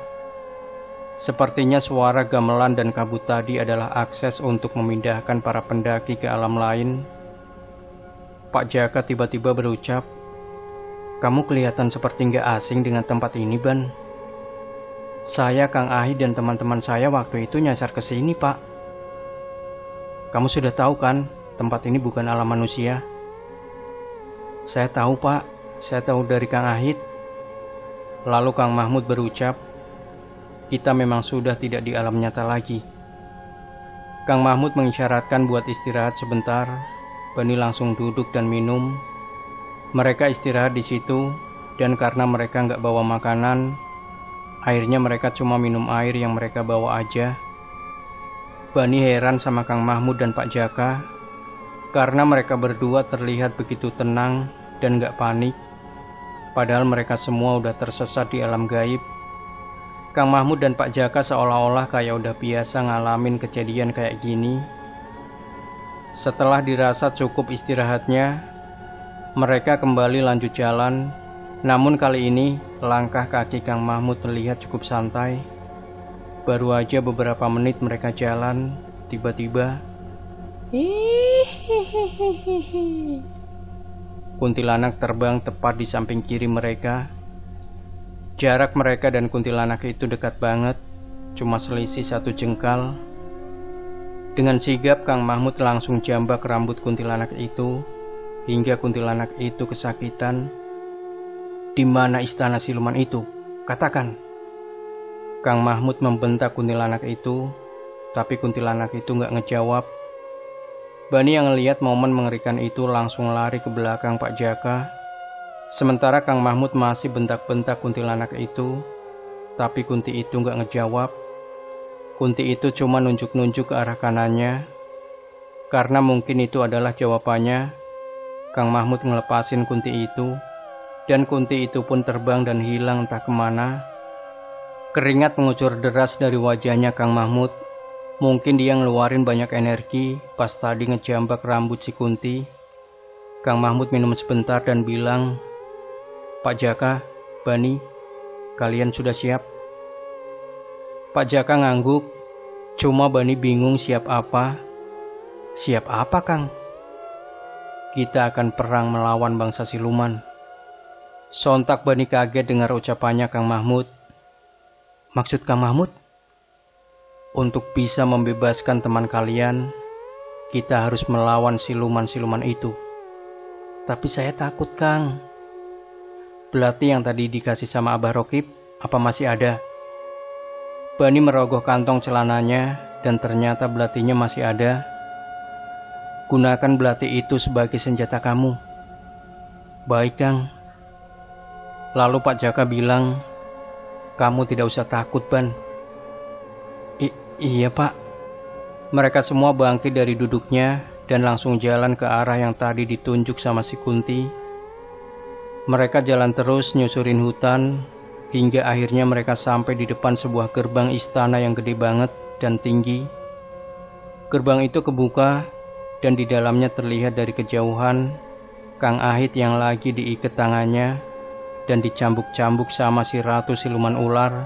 Sepertinya suara gamelan dan kabut tadi adalah akses untuk memindahkan para pendaki ke alam lain. Pak Jaka tiba-tiba berucap, "Kamu kelihatan seperti nggak asing dengan tempat ini, Ban. Saya, Kang Ahi, dan teman-teman saya waktu itu nyasar ke sini, Pak. Kamu sudah tahu kan, tempat ini bukan alam manusia?" "Saya tahu, Pak. Saya tahu dari Kang Ahid." Lalu Kang Mahmud berucap, "Kita memang sudah tidak di alam nyata lagi." Kang Mahmud mengisyaratkan buat istirahat sebentar. Bani langsung duduk dan minum. Mereka istirahat di situ, dan karena mereka nggak bawa makanan, akhirnya mereka cuma minum air yang mereka bawa aja. Bani heran sama Kang Mahmud dan Pak Jaka, karena mereka berdua terlihat begitu tenang dan nggak panik, padahal mereka semua udah tersesat di alam gaib. Kang Mahmud dan Pak Jaka seolah-olah kayak udah biasa ngalamin kejadian kayak gini. Setelah dirasa cukup istirahatnya, mereka kembali lanjut jalan. Namun kali ini, langkah kaki Kang Mahmud terlihat cukup santai. Baru aja beberapa menit mereka jalan, tiba-tiba kuntilanak terbang tepat di samping kiri mereka. Jarak mereka dan kuntilanak itu dekat banget, cuma selisih 1 jengkal. Dengan sigap Kang Mahmud langsung jambak rambut kuntilanak itu, hingga kuntilanak itu kesakitan. "Di mana istana siluman itu? Katakan!" Kang Mahmud membentak kuntilanak itu, tapi kuntilanak itu nggak ngejawab. Bani yang ngelihat momen mengerikan itu langsung lari ke belakang Pak Jaka. Sementara Kang Mahmud masih bentak-bentak kuntilanak itu, tapi kunti itu nggak ngejawab. Kunti itu cuma nunjuk-nunjuk ke arah kanannya. Karena mungkin itu adalah jawabannya, Kang Mahmud ngelepasin kunti itu, dan kunti itu pun terbang dan hilang entah kemana. Keringat mengucur deras dari wajahnya Kang Mahmud. Mungkin dia ngeluarin banyak energi pas tadi ngejambak rambut si kunti. Kang Mahmud minum sebentar dan bilang, "Pak Jaka, Bani, kalian sudah siap?" Pak Jaka ngangguk, cuma Bani bingung siap apa. "Siap apa, Kang?" "Kita akan perang melawan bangsa siluman." Sontak Bani kaget dengar ucapannya Kang Mahmud. "Maksud Kang Mahmud?" "Untuk bisa membebaskan teman kalian, kita harus melawan siluman-siluman itu." "Tapi saya takut, Kang." "Belati yang tadi dikasih sama Abah Rokib, apa masih ada?" Bani merogoh kantong celananya, dan ternyata belatinya masih ada. "Gunakan belati itu sebagai senjata kamu," Baik, Kang. Lalu Pak Jaka bilang, kamu tidak usah takut, Ban. Iya, Pak. Mereka semua bangkit dari duduknya dan langsung jalan ke arah yang tadi ditunjuk sama si Kunti. Mereka jalan terus nyusurin hutan, hingga akhirnya mereka sampai di depan sebuah gerbang istana yang gede banget dan tinggi. Gerbang itu kebuka, dan di dalamnya terlihat dari kejauhan Kang Ahit yang lagi diikat tangannya dan dicambuk-cambuk sama si ratu siluman ular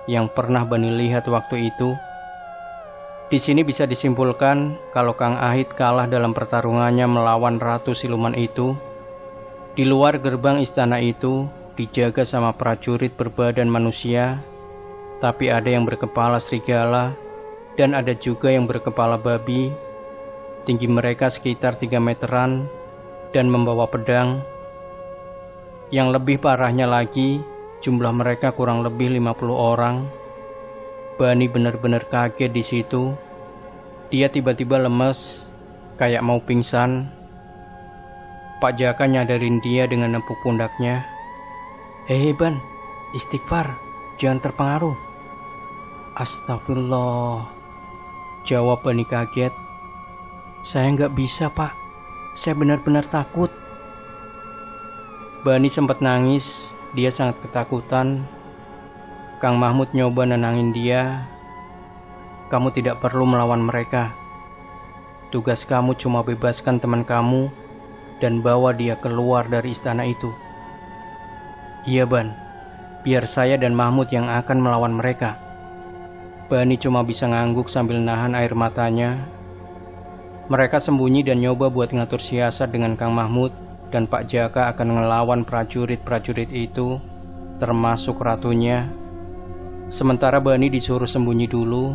yang pernah Bani lihat waktu itu. Di sini bisa disimpulkan kalau Kang Ahit kalah dalam pertarungannya melawan ratu siluman itu. Di luar gerbang istana itu dijaga sama prajurit berbadan manusia, tapi ada yang berkepala serigala dan ada juga yang berkepala babi. Tinggi mereka sekitar 3 meteran dan membawa pedang. Yang lebih parahnya lagi, jumlah mereka kurang lebih 50 orang. Bani benar-benar kaget di situ. Dia tiba-tiba lemes, kayak mau pingsan. Pak Jaka nyadarin dia dengan nepuk pundaknya. Hei Ban, istighfar, jangan terpengaruh. Astagfirullah, jawab Bani kaget. Saya nggak bisa, Pak. Saya benar-benar takut. Bani sempat nangis, dia sangat ketakutan. Kang Mahmud nyoba nenangin dia. Kamu tidak perlu melawan mereka. Tugas kamu cuma bebaskan teman kamu dan bawa dia keluar dari istana itu. Iya, Ban. Biar saya dan Mahmud yang akan melawan mereka. Bani cuma bisa ngangguk sambil nahan air matanya. Mereka sembunyi dan nyoba buat ngatur siasat dengan Kang Mahmud, dan Pak Jaka akan ngelawan prajurit-prajurit itu, termasuk ratunya. Sementara Bani disuruh sembunyi dulu,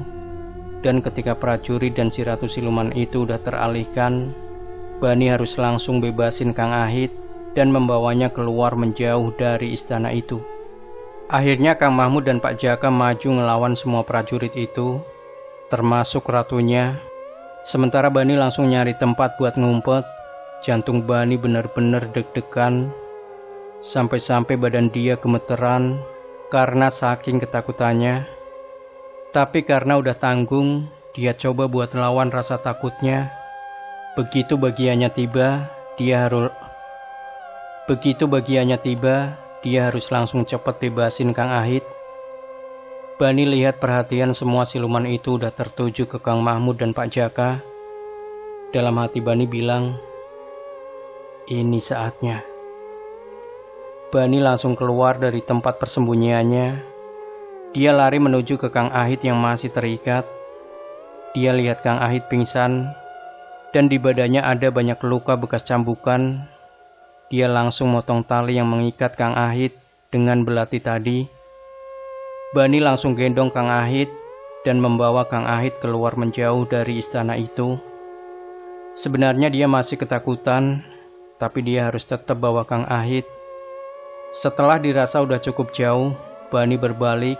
dan ketika prajurit dan si ratu siluman itu udah teralihkan, Bani harus langsung bebasin Kang Ahit dan membawanya keluar menjauh dari istana itu. Akhirnya Kang Mahmud dan Pak Jaka maju ngelawan semua prajurit itu, termasuk ratunya. Sementara Bani langsung nyari tempat buat ngumpet. Jantung Bani benar-benar deg-degan, sampai-sampai badan dia gemeteran karena saking ketakutannya. Tapi karena udah tanggung, dia coba buat lawan rasa takutnya. Begitu bagiannya tiba, dia harus langsung cepat bebasin Kang Ahit. Bani lihat perhatian semua siluman itu udah tertuju ke Kang Mahmud dan Pak Jaka. Dalam hati Bani bilang, ini saatnya. Bani langsung keluar dari tempat persembunyiannya. Dia lari menuju ke Kang Ahit yang masih terikat. Dia lihat Kang Ahit pingsan, dan di badannya ada banyak luka bekas cambukan. Dia langsung motong tali yang mengikat Kang Ahit dengan belati tadi. Bani langsung gendong Kang Ahit dan membawa Kang Ahit keluar menjauh dari istana itu. Sebenarnya dia masih ketakutan, tapi dia harus tetap bawa Kang Ahit. Setelah dirasa udah cukup jauh, Bani berbalik.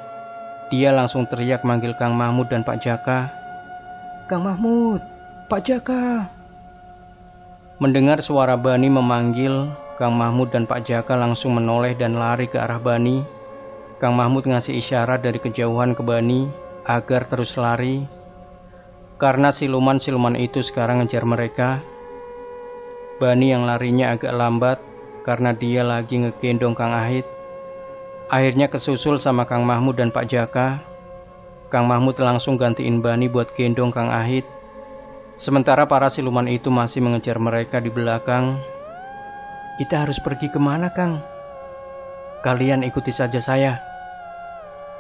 Dia langsung teriak manggil Kang Mahmud dan Pak Jaka. Kang Mahmud, Pak Jaka. Mendengar suara Bani memanggil, Kang Mahmud dan Pak Jaka langsung menoleh dan lari ke arah Bani. Kang Mahmud ngasih isyarat dari kejauhan ke Bani agar terus lari, karena siluman-siluman itu sekarang ngejar mereka. Bani yang larinya agak lambat karena dia lagi ngegendong Kang Ahit. Akhirnya kesusul sama Kang Mahmud dan Pak Jaka. Kang Mahmud langsung gantiin Bani buat gendong Kang Ahit. Sementara para siluman itu masih mengejar mereka di belakang. Kita harus pergi kemana, Kang? Kalian ikuti saja saya.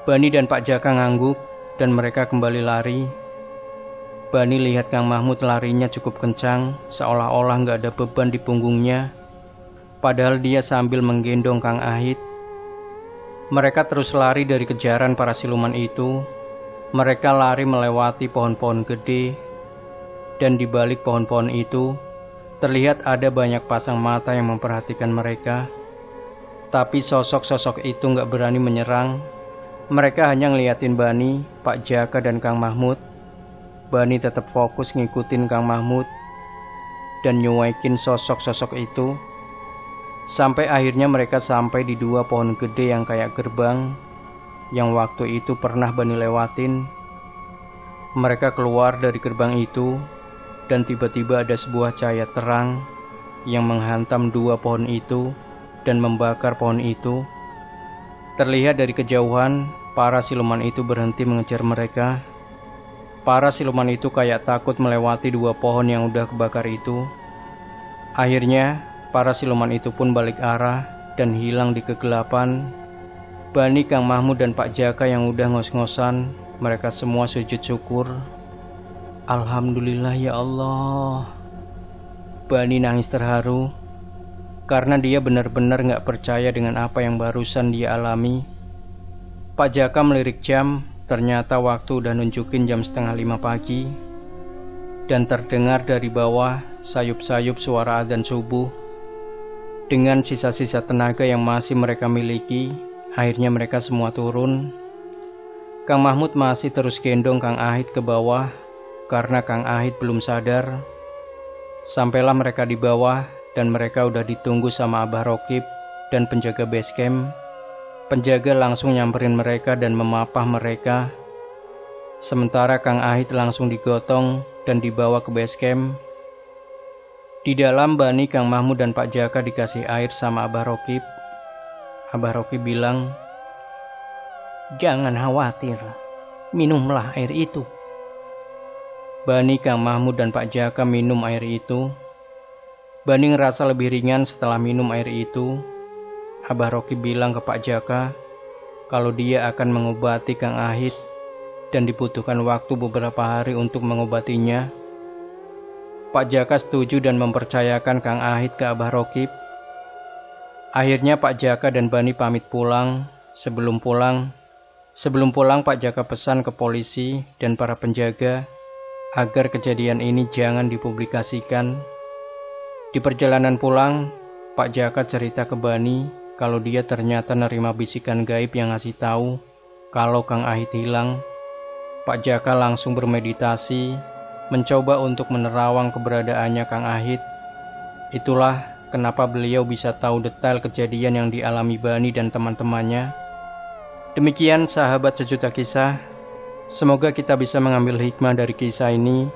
Bani dan Pak Jaka ngangguk dan mereka kembali lari. Bani lihat Kang Mahmud larinya cukup kencang, seolah-olah nggak ada beban di punggungnya. Padahal dia sambil menggendong Kang Ahit. Mereka terus lari dari kejaran para siluman itu. Mereka lari melewati pohon-pohon gede, dan di balik pohon-pohon itu terlihat ada banyak pasang mata yang memperhatikan mereka. Tapi sosok-sosok itu nggak berani menyerang. Mereka hanya ngeliatin Bani, Pak Jaka, dan Kang Mahmud. Bani tetap fokus ngikutin Kang Mahmud dan nyuekin sosok-sosok itu. Sampai akhirnya mereka sampai di 2 pohon gede yang kayak gerbang yang waktu itu pernah Bani lewatin. Mereka keluar dari gerbang itu dan tiba-tiba ada sebuah cahaya terang yang menghantam 2 pohon itu dan membakar pohon itu. Terlihat dari kejauhan, para siluman itu berhenti mengejar mereka. Para siluman itu kayak takut melewati 2 pohon yang udah kebakar itu. Akhirnya, para siluman itu pun balik arah dan hilang di kegelapan. Bani, Kang Mahmud, dan Pak Jaka yang udah ngos-ngosan, mereka semua sujud syukur. Alhamdulillah ya Allah. Bani nangis terharu karena dia benar-benar gak percaya dengan apa yang barusan dia alami. Pak Jaka melirik jam, ternyata waktu udah nunjukin jam 4:30 pagi. Dan terdengar dari bawah sayup-sayup suara adzan subuh. Dengan sisa-sisa tenaga yang masih mereka miliki, akhirnya mereka semua turun. Kang Mahmud masih terus gendong Kang Ahid ke bawah karena Kang Ahid belum sadar. Sampailah mereka di bawah dan mereka udah ditunggu sama Abah Rokib dan penjaga base camp. Penjaga langsung nyamperin mereka dan memapah mereka. Sementara Kang Ahid langsung digotong dan dibawa ke base camp. Di dalam, Bani, Kang Mahmud, dan Pak Jaka dikasih air sama Abah Rokib. Abah Rokib bilang, "Jangan khawatir, minumlah air itu." Bani, Kang Mahmud, dan Pak Jaka minum air itu. Bani ngerasa lebih ringan setelah minum air itu. Abah Rokib bilang ke Pak Jaka kalau dia akan mengobati Kang Ahid dan dibutuhkan waktu beberapa hari untuk mengobatinya. Pak Jaka setuju dan mempercayakan Kang Ahid ke Abah Rokib. Akhirnya Pak Jaka dan Bani pamit pulang. Sebelum pulang, Pak Jaka pesan ke polisi dan para penjaga agar kejadian ini jangan dipublikasikan. Di perjalanan pulang, Pak Jaka cerita ke Bani kalau dia ternyata nerima bisikan gaib yang ngasih tahu kalau Kang Ahid hilang. Pak Jaka langsung bermeditasi, mencoba untuk menerawang keberadaannya Kang Ahid. Itulah kenapa beliau bisa tahu detail kejadian yang dialami Bani dan teman-temannya. Demikian sahabat sejuta kisah. Semoga kita bisa mengambil hikmah dari kisah ini.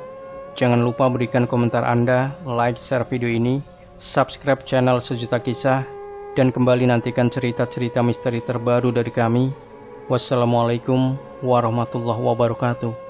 Jangan lupa berikan komentar Anda, like, share video ini, subscribe channel Sejuta Kisah, dan kembali nantikan cerita-cerita misteri terbaru dari kami. Wassalamualaikum warahmatullahi wabarakatuh.